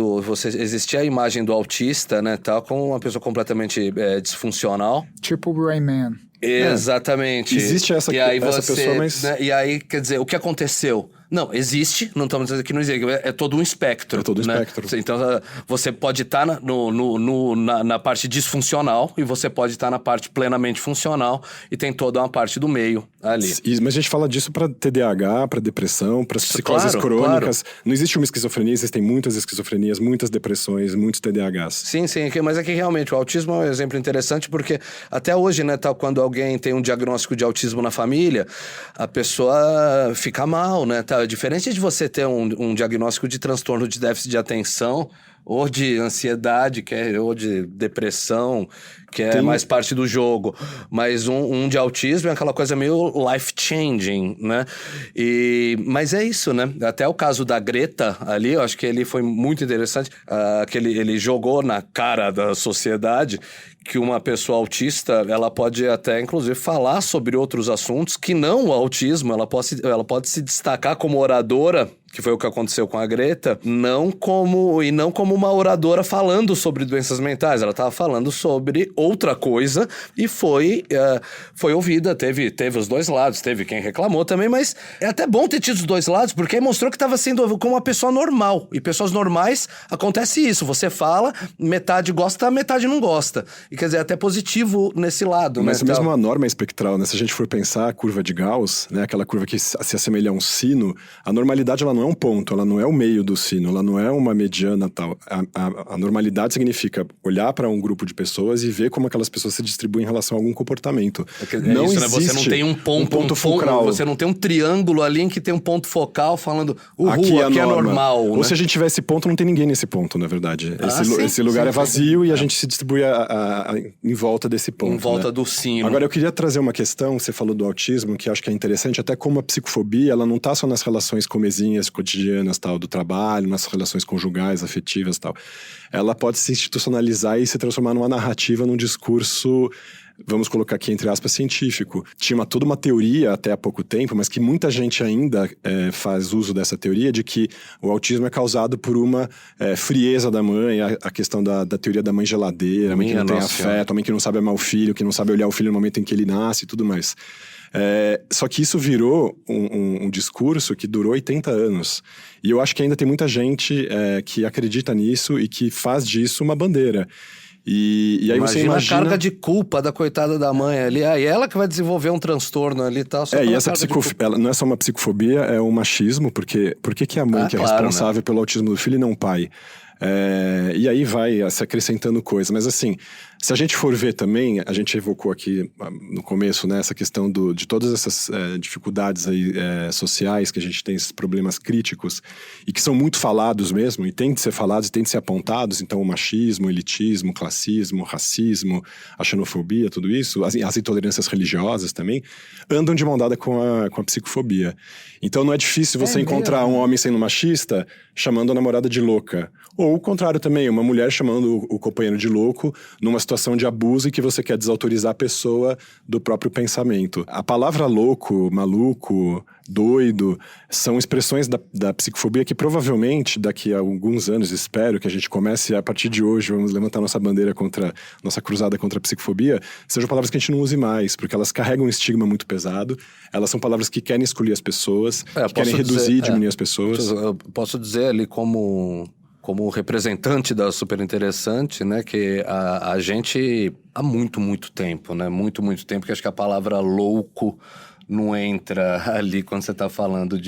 existia a imagem do autista, né, tal, como uma pessoa completamente disfuncional. Tipo o Rayman. Exatamente. Existe essa pessoa, mas... Né, e aí, quer dizer, o que aconteceu? Não, existe, não estamos dizendo que não existe, é todo um espectro. É todo um né? espectro. Então, você pode estar na parte disfuncional e você pode estar na parte plenamente funcional e tem toda uma parte do meio ali. Mas a gente fala disso para TDAH, para depressão, para psicoses crônicas. Claro. Não existe uma esquizofrenia, existem muitas esquizofrenias, muitas depressões, muitos TDAHs. Sim, mas é que realmente o autismo é um exemplo interessante porque até hoje, né, tal, quando alguém tem um diagnóstico de autismo na família, a pessoa fica mal, né, tal. Diferente de você ter um diagnóstico de transtorno de déficit de atenção ou de ansiedade, ou de depressão, que é mais parte do jogo. Mas um de autismo é aquela coisa meio life-changing, né? Mas é isso, né? Até o caso da Greta ali, eu acho que ele foi muito interessante, que ele jogou na cara da sociedade que uma pessoa autista, ela pode até, inclusive, falar sobre outros assuntos que não o autismo, ela pode se destacar como oradora, que foi o que aconteceu com a Greta, não como uma oradora falando sobre doenças mentais, ela estava falando sobre outra coisa e foi ouvida, teve os 2 lados, teve quem reclamou também, mas é até bom ter tido os 2 lados, porque aí mostrou que estava sendo como uma pessoa normal, e pessoas normais, acontece isso, você fala, metade gosta, metade não gosta, e quer dizer, é até positivo nesse lado. Mas né, mesmo a norma é espectral, né? Se a gente for pensar a curva de Gauss, né? Aquela curva que se assemelha a um sino, a normalidade ela não é um ponto, ela não é o meio do sino, ela não é uma mediana tal. A normalidade significa olhar para um grupo de pessoas e ver como aquelas pessoas se distribuem em relação a algum comportamento. Não isso, existe, né? Você não tem um ponto focal. Você não tem um triângulo ali em que tem um ponto focal falando aqui é normal. Ou né? se a gente tiver esse ponto, não tem ninguém nesse ponto, na verdade. Esse lugar é vazio e a gente se distribui em volta desse ponto. Em volta do sino. Agora, eu queria trazer uma questão, você falou do autismo, que acho que é interessante, até como a psicofobia, ela não está só nas relações comezinhas, cotidianas, tal, do trabalho, nas relações conjugais, afetivas, tal. Ela pode se institucionalizar e se transformar numa narrativa, num discurso vamos colocar aqui entre aspas, científico. Tinha toda uma teoria até há pouco tempo, mas que muita gente ainda faz uso dessa teoria de que o autismo é causado por uma frieza da mãe, a questão da teoria da mãe geladeira, a mãe que não tem afeto, a mãe que não sabe amar o filho, que não sabe olhar o filho no momento em que ele nasce e tudo mais. Só que isso virou um discurso que durou 80 anos. E eu acho que ainda tem muita gente que acredita nisso e que faz disso uma bandeira. E aí você imagina a carga de culpa da coitada da mãe ali. E ela que vai desenvolver um transtorno ali e tal. E essa ela não é só uma psicofobia, é um machismo, porque por que a mãe que é responsável pelo autismo do filho e não o pai? E aí vai se acrescentando coisa. Mas assim, se a gente for ver também, a gente evocou aqui no começo, né, essa questão de todas essas dificuldades aí, sociais, que a gente tem esses problemas críticos, e que são muito falados mesmo, e têm de ser falados, e têm de ser apontados. Então o machismo, o elitismo, o classismo, o racismo, a xenofobia, tudo isso, as intolerâncias religiosas também, andam de mão dada com a psicofobia. Então não é difícil você encontrar um homem sendo machista chamando a namorada de louca. Ou o contrário também, uma mulher chamando o companheiro de louco numa situação de abuso e que você quer desautorizar a pessoa do próprio pensamento. A palavra louco, maluco, doido, são expressões da psicofobia que provavelmente daqui a alguns anos, espero que a gente comece a partir de hoje, vamos levantar nossa bandeira nossa cruzada contra a psicofobia, sejam palavras que a gente não use mais, porque elas carregam um estigma muito pesado, elas são palavras que querem excluir as pessoas, que querem reduzir e diminuir as pessoas. Eu posso dizer ali como representante da Super Interessante, né, que a gente há muito, muito tempo, né, muito, muito tempo, que acho que a palavra louco não entra ali quando você está falando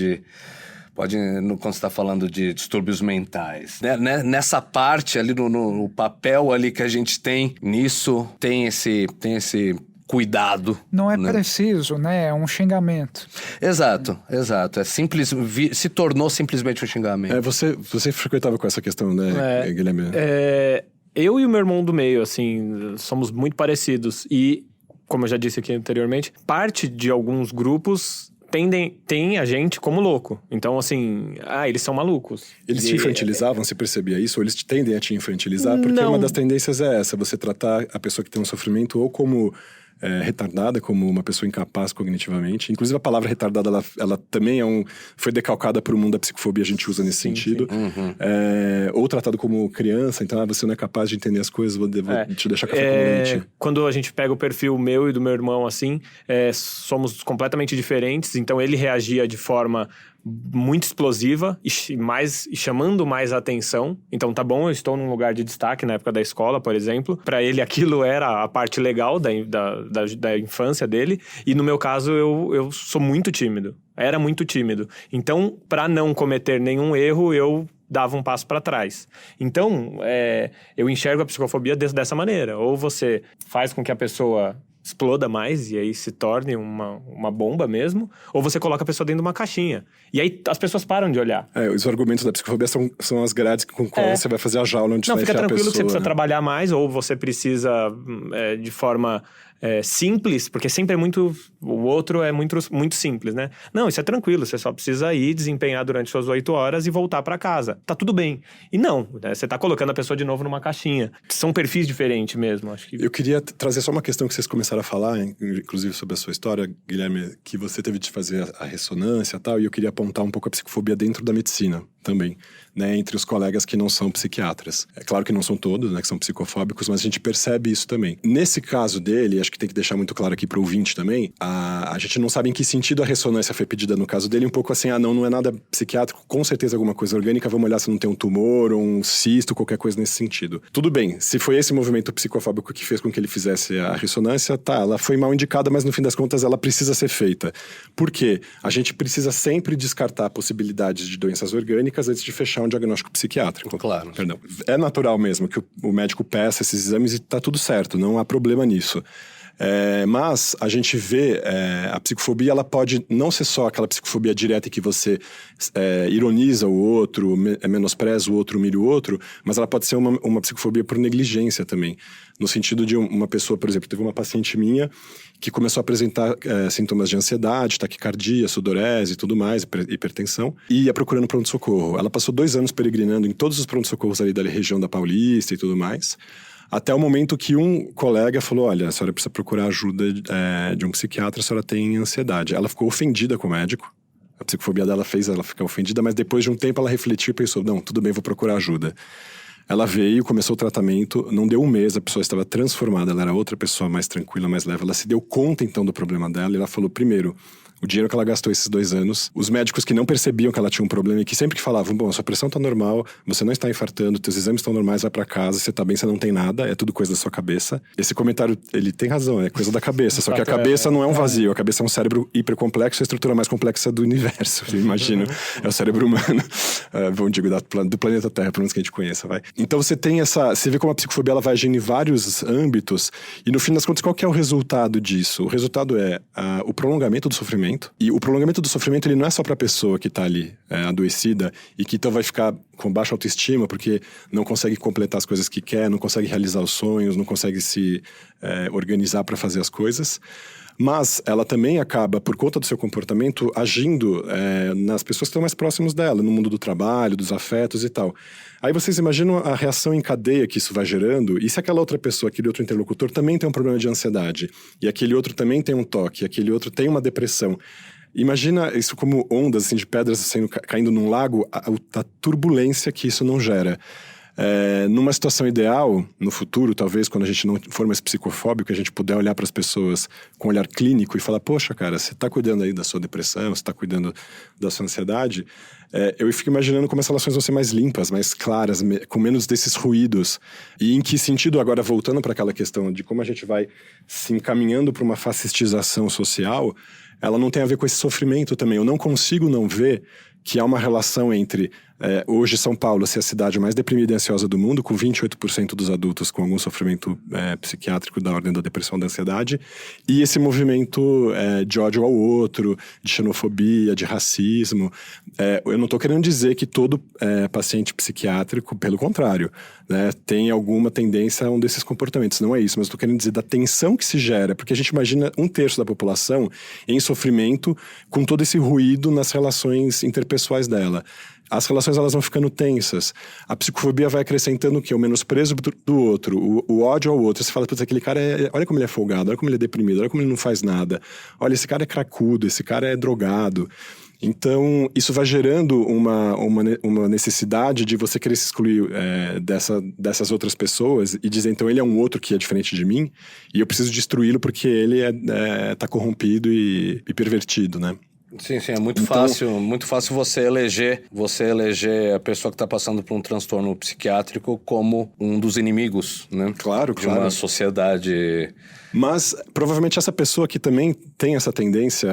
quando você está falando de distúrbios mentais. Nessa parte ali, no papel ali que a gente tem nisso, tem esse cuidado. Não é preciso, né? É um xingamento. Exato. É simples, se tornou simplesmente um xingamento. Você frequentava com essa questão, né, Guilherme? Eu e o meu irmão do meio, assim, somos muito parecidos. E, como eu já disse aqui anteriormente, parte de alguns grupos tem a gente como louco. Então, assim, eles são malucos. Eles te infantilizavam, você percebia isso? Ou eles tendem a te infantilizar? Porque uma das tendências é essa, você tratar a pessoa que tem um sofrimento ou como retardada, como uma pessoa incapaz cognitivamente. Inclusive, a palavra retardada, ela também foi decalcada para o mundo da psicofobia, a gente usa nesse sentido. Uhum. Ou tratado como criança, então você não é capaz de entender as coisas, vou te deixar café com leite. Quando a gente pega o perfil meu e do meu irmão, assim, somos completamente diferentes, então ele reagia de forma muito explosiva e chamando mais a atenção. Então, tá bom, eu estou num lugar de destaque na época da escola, por exemplo. Para ele, aquilo era a parte legal da infância dele. E no meu caso, eu sou muito tímido. Era muito tímido. Então, para não cometer nenhum erro, eu dava um passo para trás. Então, eu enxergo a psicofobia dessa maneira. Ou você faz com que a pessoa exploda mais e aí se torne uma bomba mesmo, ou você coloca a pessoa dentro de uma caixinha. E aí as pessoas param de olhar. Os argumentos da psicofobia são as grades com quais você vai fazer a jaula onde não, você vai enfiar a pessoa. Não, fica tranquilo que você precisa trabalhar mais, ou você precisa de forma simples, porque sempre o outro é muito, muito simples, né? Não, isso é tranquilo, você só precisa ir desempenhar durante suas 8 horas e voltar para casa. Tá tudo bem. E não, né? Você tá colocando a pessoa de novo numa caixinha. São perfis diferentes mesmo, acho que... Eu queria trazer só uma questão que vocês começaram a falar, inclusive sobre a sua história, Guilherme, que você teve de fazer a ressonância e tal, e eu queria apontar um pouco a psicofobia dentro da medicina também, né, entre os colegas que não são psiquiatras. É claro que não são todos, né, que são psicofóbicos, mas a gente percebe isso também. Nesse caso dele, acho que tem que deixar muito claro aqui para o ouvinte também, a gente não sabe em que sentido a ressonância foi pedida no caso dele, um pouco assim, não é nada psiquiátrico, com certeza alguma coisa orgânica, vamos olhar se não tem um tumor ou um cisto, qualquer coisa nesse sentido. Tudo bem, se foi esse movimento psicofóbico que fez com que ele fizesse a ressonância, ela foi mal indicada, mas no fim das contas ela precisa ser feita. Por quê? A gente precisa sempre descartar possibilidades de doenças orgânicas antes de fechar um diagnóstico psiquiátrico. Claro. Perdão. É natural mesmo que o médico peça esses exames e tá tudo certo, não há problema nisso. Mas a gente vê a psicofobia, ela pode não ser só aquela psicofobia direta em que você ironiza o outro, menospreza o outro, humilha o outro, mas ela pode ser uma psicofobia por negligência também. No sentido de uma pessoa, por exemplo, teve uma paciente minha que começou a apresentar sintomas de ansiedade, taquicardia, sudorese e tudo mais, hipertensão, e ia procurando pronto-socorro. Ela passou 2 anos peregrinando em todos os pronto-socorros ali da região da Paulista e tudo mais, Até o momento que um colega falou, olha, a senhora precisa procurar ajuda de um psiquiatra, a senhora tem ansiedade. Ela ficou ofendida com o médico. A psicofobia dela fez ela ficar ofendida, mas depois de um tempo ela refletiu e pensou, não, tudo bem, vou procurar ajuda. Ela veio, começou o tratamento, não deu um mês, a pessoa estava transformada, ela era outra pessoa mais tranquila, mais leve. Ela se deu conta então do problema dela e ela falou, primeiro, o dinheiro que ela gastou esses 2 anos, os médicos que não percebiam que ela tinha um problema e que sempre que falavam, bom, a sua pressão tá normal, você não está infartando, teus exames estão normais, vai pra casa, você tá bem, você não tem nada, é tudo coisa da sua cabeça. Esse comentário, ele tem razão, é coisa da cabeça, só que a cabeça não é um vazio, a cabeça é um cérebro hipercomplexo, a estrutura mais complexa do universo, eu imagino, é o cérebro humano, vamos digo, do planeta Terra, pelo menos que a gente conheça, vai. Então você tem você vê como a psicofobia ela vai agindo em vários âmbitos, e no fim das contas, qual que é o resultado disso? O resultado é o prolongamento do sofrimento. E o prolongamento do sofrimento, ele não é só para a pessoa que está ali adoecida e que então vai ficar com baixa autoestima porque não consegue completar as coisas que quer, não consegue realizar os sonhos, não consegue se organizar para fazer as coisas. Mas ela também acaba, por conta do seu comportamento, agindo nas pessoas que estão mais próximas dela, no mundo do trabalho, dos afetos e tal. Aí vocês imaginam a reação em cadeia que isso vai gerando, e se aquela outra pessoa, aquele outro interlocutor, também tem um problema de ansiedade, e aquele outro também tem um toque, e aquele outro tem uma depressão. Imagina isso como ondas assim, de pedras caindo num lago, a turbulência que isso não gera. Numa situação ideal, no futuro, talvez, quando a gente não for mais psicofóbico, a gente puder olhar para as pessoas com um olhar clínico e falar, poxa, cara, você está cuidando aí da sua depressão, você está cuidando da sua ansiedade, eu fico imaginando como as relações vão ser mais limpas, mais claras, com menos desses ruídos. E em que sentido, agora voltando para aquela questão de como a gente vai se encaminhando para uma fascistização social, ela não tem a ver com esse sofrimento também. Eu não consigo não ver que há uma relação entre hoje São Paulo ser a cidade mais deprimida e ansiosa do mundo, com 28% dos adultos com algum sofrimento psiquiátrico da ordem da depressão, da ansiedade, e esse movimento de ódio ao outro, de xenofobia, de racismo. Eu não estou querendo dizer que todo paciente psiquiátrico, pelo contrário, né, tem alguma tendência a um desses comportamentos, não é isso, mas estou querendo dizer da tensão que se gera, porque a gente imagina 1/3 da população em sofrimento com todo esse ruído nas relações interpessoais dela. As relações elas vão ficando tensas. A psicofobia vai acrescentando o quê? O menosprezo do outro, o ódio ao outro. Você fala, putz, aquele cara olha como ele é folgado, olha como ele é deprimido, olha como ele não faz nada. Olha, esse cara é cracudo, esse cara é drogado. Então, isso vai gerando uma necessidade de você querer se excluir dessas outras pessoas e dizer, então, ele é um outro que é diferente de mim e eu preciso destruí-lo porque ele tá corrompido e pervertido, né? Sim, é muito fácil você eleger a pessoa que está passando por um transtorno psiquiátrico como um dos inimigos, né? Claro. De uma sociedade. Mas, provavelmente, essa pessoa que também tem essa tendência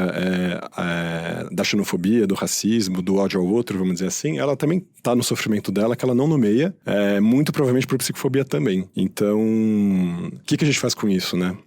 da xenofobia, do racismo, do ódio ao outro, vamos dizer assim, ela também está no sofrimento dela, que ela não nomeia, muito provavelmente por psicofobia também. Então, o que a gente faz com isso, né?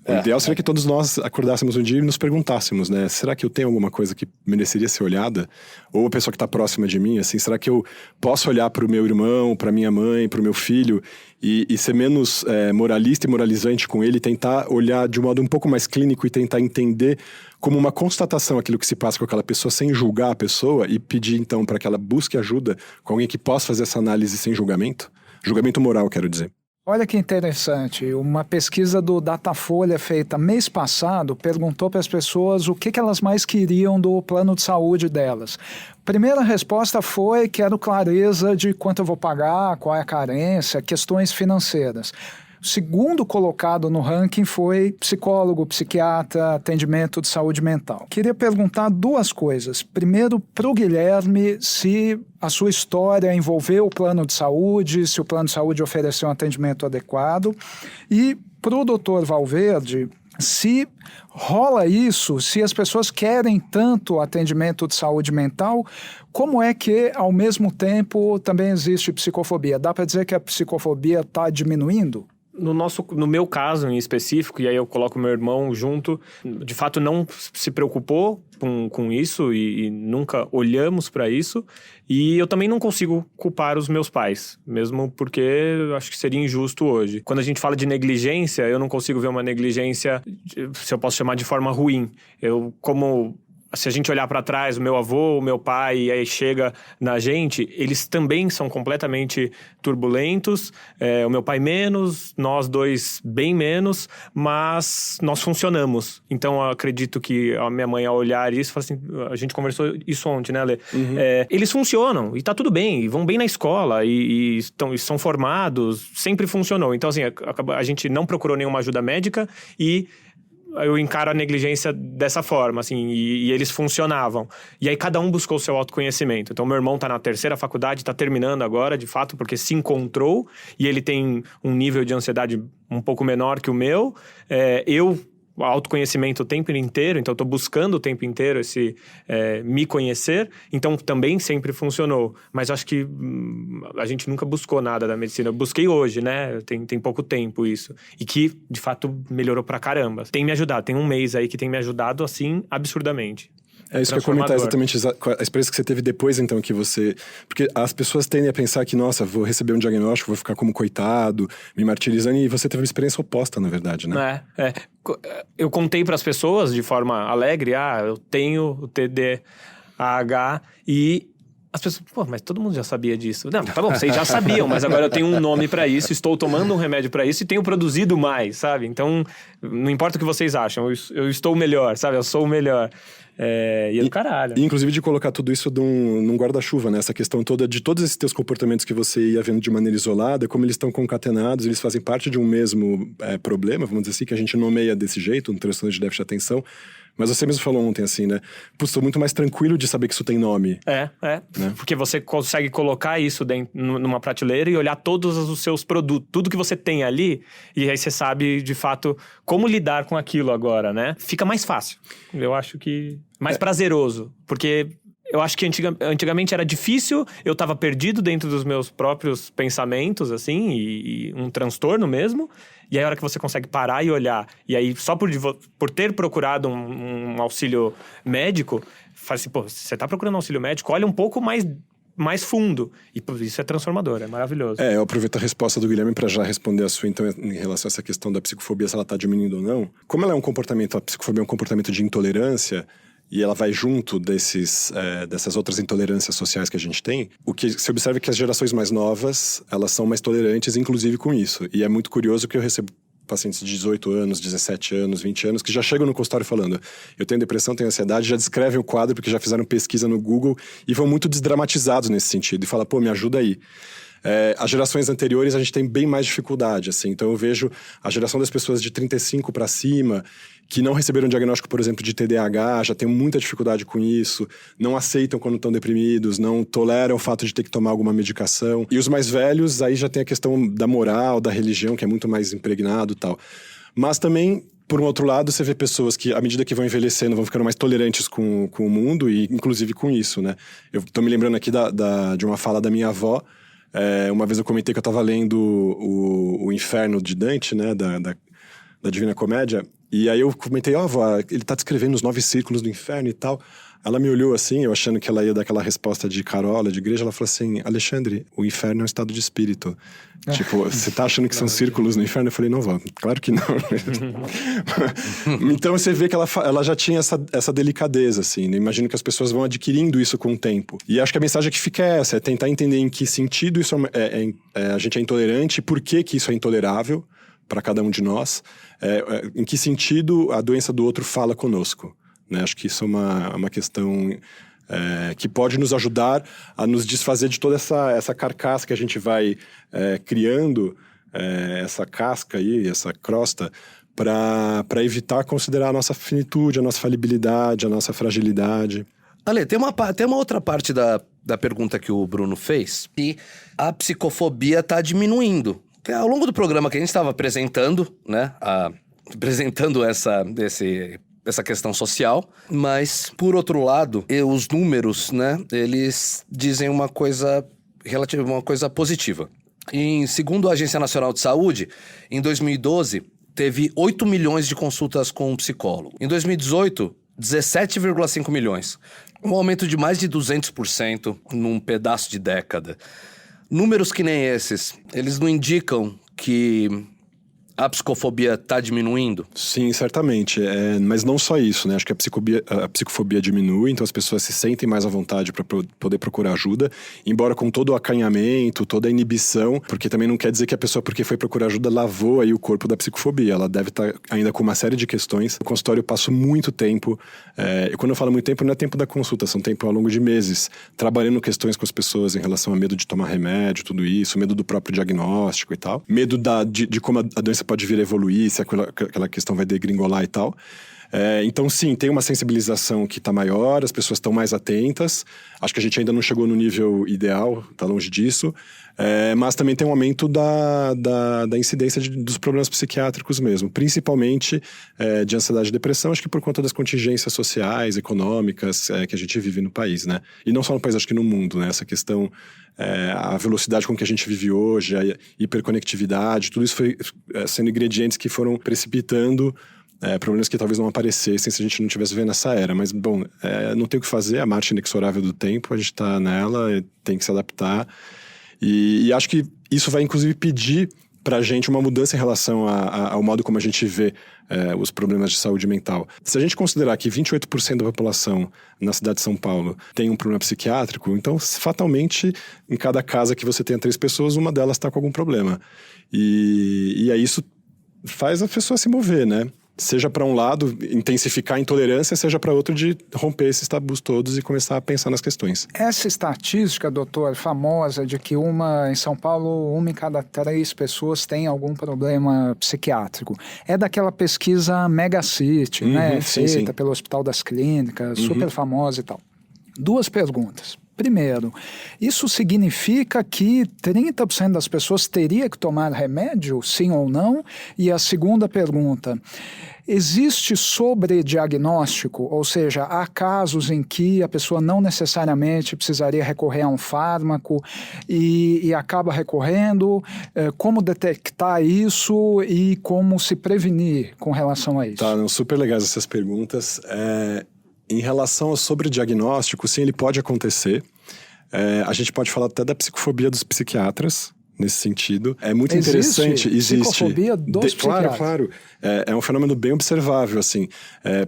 O ideal seria que todos nós acordássemos um dia e nos perguntássemos, né? Será que eu tenho alguma coisa que mereceria ser olhada? Ou a pessoa que está próxima de mim, assim, será que eu posso olhar para o meu irmão, para minha mãe, para o meu filho e ser menos moralista e moralizante com ele, tentar olhar de um modo um pouco mais clínico e tentar entender como uma constatação aquilo que se passa com aquela pessoa sem julgar a pessoa e pedir então para que ela busque ajuda com alguém que possa fazer essa análise sem julgamento? Julgamento moral, quero dizer. Olha que interessante, uma pesquisa do Datafolha feita mês passado perguntou para as pessoas o que elas mais queriam do plano de saúde delas. Primeira resposta foi: quero clareza de quanto eu vou pagar, qual é a carência, questões financeiras. O segundo colocado no ranking foi psicólogo, psiquiatra, atendimento de saúde mental. Queria perguntar 2 coisas. Primeiro, para o Guilherme, se a sua história envolveu o plano de saúde, se o plano de saúde ofereceu um atendimento adequado. E para o Dr. Valverde, se rola isso, se as pessoas querem tanto atendimento de saúde mental, como é que, ao mesmo tempo, também existe psicofobia? Dá para dizer que a psicofobia está diminuindo? No meu caso em específico, e aí eu coloco meu irmão junto, de fato não se preocupou com isso e nunca olhamos para isso. E eu também não consigo culpar os meus pais, mesmo porque eu acho que seria injusto hoje. Quando a gente fala de negligência, eu não consigo ver uma negligência, se eu posso chamar de forma ruim. Eu, como se a gente olhar para trás, o meu avô, o meu pai, e aí chega na gente, eles também são completamente turbulentos. O meu pai menos, nós dois bem menos, mas nós funcionamos. Então, eu acredito que a minha mãe, ao olhar isso, fala assim, a gente conversou isso ontem, né, Lê? Eles funcionam, e tá tudo bem, e vão bem na escola, e são formados, sempre funcionou. Então, assim, a gente não procurou nenhuma ajuda médica, e eu encaro a negligência dessa forma, assim, e eles funcionavam. E aí cada um buscou o seu autoconhecimento. Então, meu irmão tá na 3ª faculdade, tá terminando agora, de fato, porque se encontrou, e ele tem um nível de ansiedade um pouco menor que o meu. Eu autoconhecimento o tempo inteiro, então eu tô buscando o tempo inteiro esse me conhecer, então também sempre funcionou. Mas acho que a gente nunca buscou nada da medicina. Eu busquei hoje, né? Tem pouco tempo isso. E que, de fato, melhorou pra caramba. Tem me ajudado, tem um mês aí que tem me ajudado, assim, absurdamente. É isso que eu ia comentar exatamente, a experiência que você teve depois, então, que você... Porque as pessoas tendem a pensar que, nossa, vou receber um diagnóstico, vou ficar como coitado, me martirizando, e você teve uma experiência oposta, na verdade, né? Eu contei para as pessoas de forma alegre, eu tenho o TDAH, e as pessoas, mas todo mundo já sabia disso. Não, tá bom, vocês já sabiam, mas agora eu tenho um nome para isso, estou tomando um remédio para isso e tenho produzido mais, sabe? Então, não importa o que vocês acham, eu estou melhor, sabe? Eu sou o melhor. E é do caralho. E, inclusive, de colocar tudo isso num guarda-chuva, né? Essa questão toda de todos esses teus comportamentos que você ia vendo de maneira isolada, como eles estão concatenados, eles fazem parte de um mesmo problema, vamos dizer assim, que a gente nomeia desse jeito, um transtorno de déficit de atenção. Mas você mesmo falou ontem, assim, né? Putz, tô muito mais tranquilo de saber que isso tem nome. Né? Porque você consegue colocar isso numa prateleira e olhar todos os seus produtos, tudo que você tem ali, e aí você sabe, de fato, como lidar com aquilo agora, né? Fica mais fácil. Eu acho que... mais prazeroso. Porque eu acho que antigamente era difícil, eu tava perdido dentro dos meus próprios pensamentos, assim, e um transtorno mesmo. E aí, a hora que você consegue parar e olhar, e aí, só por ter procurado um auxílio médico, faz assim, você tá procurando um auxílio médico, olha um pouco mais fundo. E isso é transformador, é maravilhoso. Eu aproveito a resposta do Guilherme para já responder a sua, então, em relação a essa questão da psicofobia, se ela tá diminuindo ou não. Como ela é um comportamento, a psicofobia é um comportamento de intolerância, e ela vai junto dessas outras intolerâncias sociais que a gente tem, o que se observa é que as gerações mais novas, elas são mais tolerantes, inclusive com isso. E é muito curioso que eu recebo pacientes de 18 anos, 17 anos, 20 anos, que já chegam no consultório falando, eu tenho depressão, tenho ansiedade, já descrevem o quadro, porque já fizeram pesquisa no Google, e vão muito desdramatizados nesse sentido, e falam, me ajuda aí. As gerações anteriores a gente tem bem mais dificuldade, assim. Então eu vejo a geração das pessoas de 35 para cima, que não receberam diagnóstico, por exemplo, de TDAH, já tem muita dificuldade com isso, não aceitam quando estão deprimidos, não toleram o fato de ter que tomar alguma medicação. E os mais velhos, aí já tem a questão da moral, da religião, que é muito mais impregnado e tal. Mas também, por um outro lado, você vê pessoas que, à medida que vão envelhecendo, vão ficando mais tolerantes com o mundo e, inclusive, com isso, né? Eu tô me lembrando aqui de uma fala da minha avó. Uma vez eu comentei que eu estava lendo o Inferno de Dante, né, da Divina Comédia, e aí eu comentei, avó, ele tá descrevendo os 9 círculos do inferno e tal. Ela me olhou assim, eu achando que ela ia dar aquela resposta de carola, de igreja, ela falou assim, Alexandre, o inferno é um estado de espírito. Tipo, você tá achando que são círculos no inferno? Eu falei, não, vó, claro que não. Então você vê que ela já tinha essa delicadeza, assim, né? Imagino que as pessoas vão adquirindo isso com o tempo. E acho que a mensagem que fica é essa, é tentar entender em que sentido isso a gente é intolerante e por que isso é intolerável para cada um de nós, em que sentido a doença do outro fala conosco. Né? Acho que isso é uma questão que pode nos ajudar a nos desfazer de toda essa carcaça que a gente vai criando, essa casca aí, essa crosta, para evitar considerar a nossa finitude, a nossa falibilidade, a nossa fragilidade. Ale, tem uma outra parte da pergunta que o Bruno fez, e a psicofobia está diminuindo. Ao longo do programa que a gente estava apresentando, né, apresentando essa questão social, mas, por outro lado, os números, né, eles dizem uma coisa positiva. Segundo a Agência Nacional de Saúde, em 2012, teve 8 milhões de consultas com um psicólogo. Em 2018, 17,5 milhões. Um aumento de mais de 200% num pedaço de década. Números que nem esses, eles não indicam que a psicofobia está diminuindo? Sim, certamente. Mas não só isso, né? Acho que a psicofobia diminui, então as pessoas se sentem mais à vontade para poder procurar ajuda, embora com todo o acanhamento, toda a inibição, porque também não quer dizer que a pessoa, porque foi procurar ajuda, lavou aí o corpo da psicofobia. Ela deve estar ainda com uma série de questões. No consultório eu passo muito tempo, e quando eu falo muito tempo, não é tempo da consulta, são tempo ao longo de meses, trabalhando questões com as pessoas em relação a medo de tomar remédio, tudo isso, medo do próprio diagnóstico e tal, medo de como a doença pode vir a evoluir, se aquela questão vai degringolar e tal. Então, sim, tem uma sensibilização que está maior, as pessoas estão mais atentas. Acho que a gente ainda não chegou no nível ideal, está longe disso. Mas também tem um aumento da incidência dos problemas psiquiátricos mesmo, principalmente de ansiedade e depressão, acho que por conta das contingências sociais, econômicas que a gente vive no país, né? E não só no país, acho que no mundo, né? Essa questão, a velocidade com que a gente vive hoje, a hiperconectividade, tudo isso foi sendo ingredientes que foram precipitando problemas que talvez não aparecessem se a gente não estivesse vendo essa era. Mas, bom, não tem o que fazer, a marcha inexorável do tempo, a gente está nela, tem que se adaptar. E acho que isso vai, inclusive, pedir para a gente uma mudança em relação ao modo como a gente vê os problemas de saúde mental. Se a gente considerar que 28% da população na cidade de São Paulo tem um problema psiquiátrico, então, fatalmente, em cada casa que você tenha 3 pessoas, uma delas está com algum problema. E aí isso faz a pessoa se mover, né? Seja para um lado, intensificar a intolerância, seja para outro, de romper esses tabus todos e começar a pensar nas questões. Essa estatística, doutor, famosa, de que em São Paulo, 1 em cada 3 pessoas tem algum problema psiquiátrico, é daquela pesquisa Megacity, né? Sim, Feita sim. pelo Hospital das Clínicas, super famosa e tal. 2 perguntas. Primeiro, isso significa que 30% das pessoas teria que tomar remédio, sim ou não? E a segunda pergunta, existe sobrediagnóstico? Ou seja, há casos em que a pessoa não necessariamente precisaria recorrer a um fármaco e acaba recorrendo? Como detectar isso e como se prevenir com relação a isso? Tá, super legais essas perguntas. Em relação ao sobrediagnóstico, sim, ele pode acontecer. A gente pode falar até da psicofobia dos psiquiatras, nesse sentido. É muito interessante. Existe. Psicofobia dos psiquiatras. Claro. É um fenômeno bem observável, assim.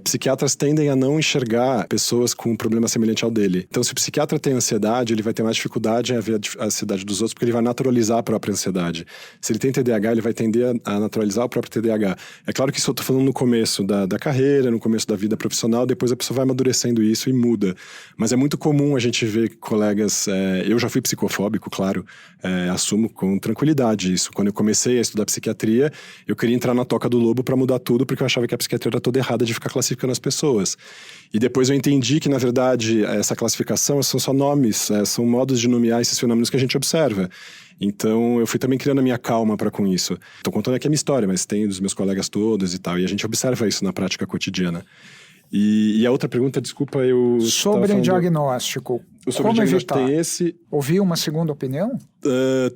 Psiquiatras tendem a não enxergar pessoas com um problema semelhante ao dele. Então, se o psiquiatra tem ansiedade, ele vai ter mais dificuldade em ver a ansiedade dos outros, porque ele vai naturalizar a própria ansiedade. Se ele tem TDAH, ele vai tender a naturalizar o próprio TDAH. É claro que isso eu tô falando no começo da carreira, no começo da vida profissional, depois a pessoa vai amadurecendo isso e muda. Mas é muito comum a gente ver colegas... eu já fui psicofóbico, claro, assumo com tranquilidade isso. Quando eu comecei a estudar psiquiatria, eu queria entrar na toca do lobo para mudar tudo, porque eu achava que a psiquiatria era toda errada de ficar classificando as pessoas. E depois eu entendi que, na verdade, essa classificação são só nomes, são modos de nomear esses fenômenos que a gente observa. Então, eu fui também criando a minha calma para com isso. Estou contando aqui a minha história, mas tem dos meus colegas todos e tal, e a gente observa isso na prática cotidiana. E a outra pergunta, desculpa, eu... Sobre diagnóstico. O sobrediagnóstico tem esse... Ouvir uma segunda opinião?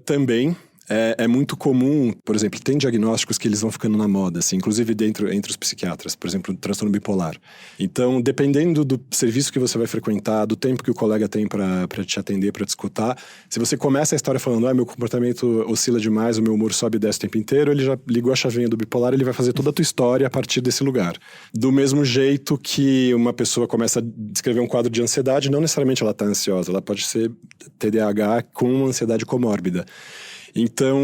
Também. É muito comum, por exemplo, tem diagnósticos que eles vão ficando na moda, assim, inclusive entre os psiquiatras, por exemplo, o transtorno bipolar. Então, dependendo do serviço que você vai frequentar, do tempo que o colega tem para te atender, para te escutar, se você começa a história falando, meu comportamento oscila demais, o meu humor sobe e desce o tempo inteiro, ele já ligou a chavinha do bipolar, ele vai fazer toda a tua história a partir desse lugar. Do mesmo jeito que uma pessoa começa a descrever um quadro de ansiedade, não necessariamente ela está ansiosa, ela pode ser TDAH com uma ansiedade comórbida. Então,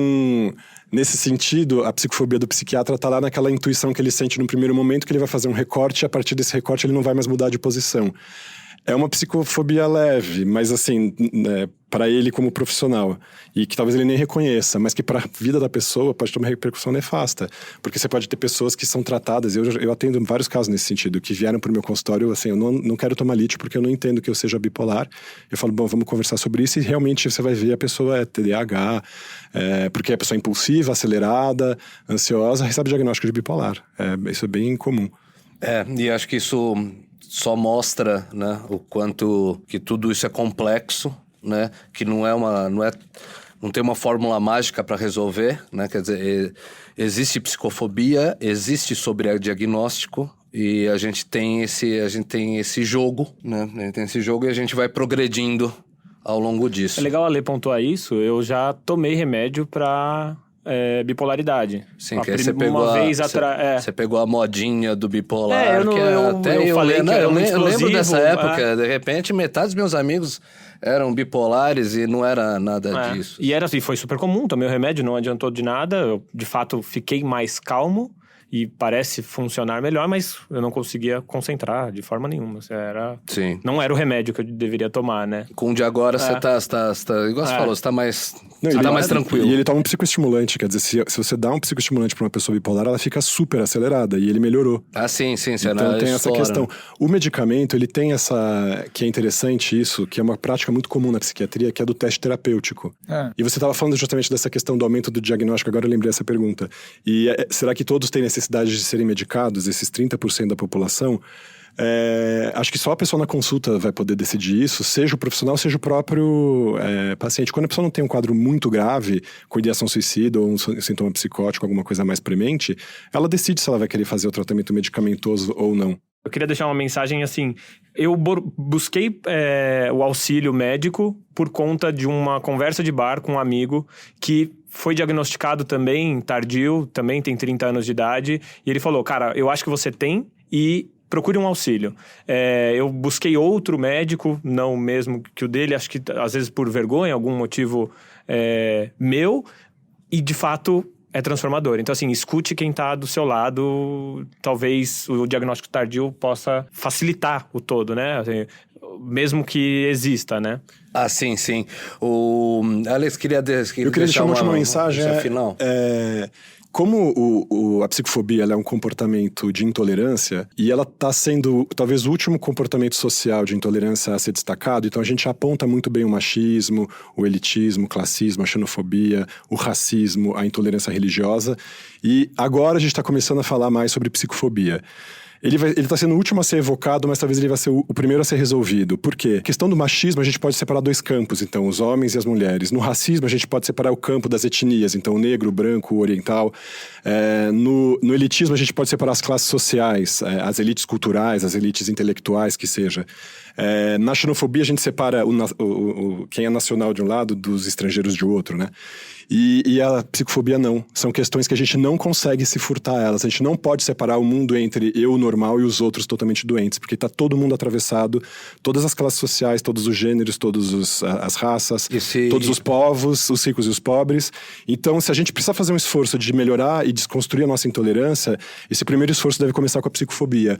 nesse sentido, a psicofobia do psiquiatra está lá naquela intuição que ele sente no primeiro momento, que ele vai fazer um recorte e a partir desse recorte ele não vai mais mudar de posição. É uma psicofobia leve, mas assim, para ele como profissional, e que talvez ele nem reconheça, mas que para a vida da pessoa pode ter uma repercussão nefasta. Porque você pode ter pessoas que são tratadas, eu atendo vários casos nesse sentido, que vieram para o meu consultório, assim, eu não quero tomar lítio porque eu não entendo que eu seja bipolar. Eu falo, bom, vamos conversar sobre isso, e realmente você vai ver a pessoa é TDAH, porque é a pessoa impulsiva, acelerada, ansiosa, recebe diagnóstico de bipolar. Isso é bem comum. E acho que isso só mostra, né, o quanto que tudo isso é complexo, né, que não tem uma fórmula mágica para resolver, né, quer dizer, existe psicofobia, existe sobrediagnóstico e a gente tem esse jogo, né, a gente tem esse jogo e a gente vai progredindo ao longo disso. É legal a Lê pontuar isso, eu já tomei remédio para bipolaridade. Sim, que aí você pegou você pegou a modinha do bipolar. Eu falei que era muito explosivo. Eu lembro dessa época, de repente metade dos meus amigos eram bipolares e não era nada disso. E foi super comum, tomei o remédio, não adiantou de nada, eu de fato fiquei mais calmo. E parece funcionar melhor, mas eu não conseguia concentrar de forma nenhuma. Sim. Não era o remédio que eu deveria tomar, né? Com o de agora, você tá igual você falou, você tá mais... tá mais tranquilo. E ele toma um psicoestimulante, quer dizer, se você dá um psicoestimulante pra uma pessoa bipolar, ela fica super acelerada, e ele melhorou. Sim. Então tem essa questão. O medicamento, ele tem que é interessante isso, que é uma prática muito comum na psiquiatria, que é do teste terapêutico. E você estava falando justamente dessa questão do aumento do diagnóstico, agora eu lembrei essa pergunta. E será que todos têm necessidade de serem medicados, esses 30% da população? Acho que só a pessoa na consulta vai poder decidir isso, seja o profissional, seja o próprio paciente. Quando a pessoa não tem um quadro muito grave, com ideação suicida ou um sintoma psicótico, alguma coisa mais premente, ela decide se ela vai querer fazer o tratamento medicamentoso ou não. Eu queria deixar uma mensagem assim, eu busquei o auxílio médico por conta de uma conversa de bar com um amigo que foi diagnosticado também tardio, também tem 30 anos de idade, e ele falou, cara, eu acho que você tem e procure um auxílio. Eu busquei outro médico, não o mesmo que o dele, acho que às vezes por vergonha, algum motivo meu, e de fato é transformador. Então assim, escute quem tá do seu lado, talvez o diagnóstico tardio possa facilitar o todo, né? Assim, mesmo que exista, né? Sim. Alex, eu queria deixar uma última mensagem. Final. Como a psicofobia ela é um comportamento de intolerância, e ela está sendo talvez o último comportamento social de intolerância a ser destacado, então a gente aponta muito bem o machismo, o elitismo, o classismo, a xenofobia, o racismo, a intolerância religiosa, e agora a gente está começando a falar mais sobre psicofobia. Ele está sendo o último a ser evocado, mas talvez ele vai ser o primeiro a ser resolvido. Por quê? A questão do machismo, a gente pode separar dois campos, então, os homens e as mulheres. No racismo, a gente pode separar o campo das etnias, então, o negro, o branco, o oriental. No elitismo, a gente pode separar as classes sociais, as elites culturais, as elites intelectuais, que seja. Na xenofobia, a gente separa quem é nacional de um lado dos estrangeiros de outro, né? E a psicofobia não. São questões que a gente não consegue se furtar a elas. A gente não pode separar o mundo entre eu, normal, e os outros totalmente doentes. Porque tá todo mundo atravessado, todas as classes sociais, todos os gêneros, todas as raças, todos os povos, os ricos e os pobres. Então, se a gente precisar fazer um esforço de melhorar e desconstruir a nossa intolerância, esse primeiro esforço deve começar com a psicofobia.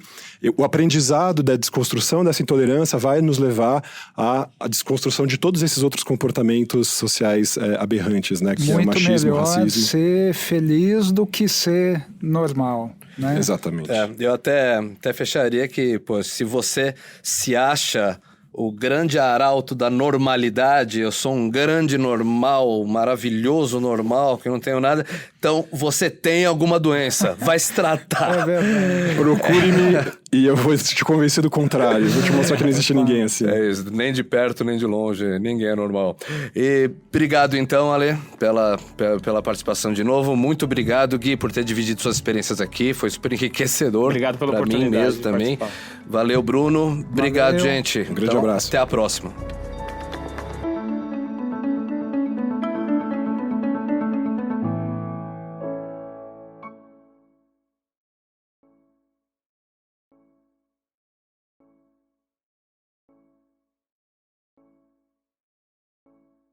O aprendizado da desconstrução dessa intolerância vai nos levar à desconstrução de todos esses outros comportamentos sociais aberrantes, né? Que muito é machismo, melhor racismo. Ser feliz do que ser normal, né? Exatamente. Eu até fecharia que, se você se acha o grande arauto da normalidade, eu sou um grande normal, maravilhoso normal, que não tenho nada, então você tem alguma doença, vai se tratar. Procure-me e eu vou te convencer do contrário, vou te mostrar que não existe ninguém assim. É isso, nem de perto, nem de longe, ninguém é normal. E obrigado então, Ale, pela participação de novo, muito obrigado, Gui, por ter dividido suas experiências aqui, foi super enriquecedor. Obrigado pela oportunidade. Pra mim mesmo também. Valeu, Bruno. Obrigado, gente. Um grande abraço. Até a próxima.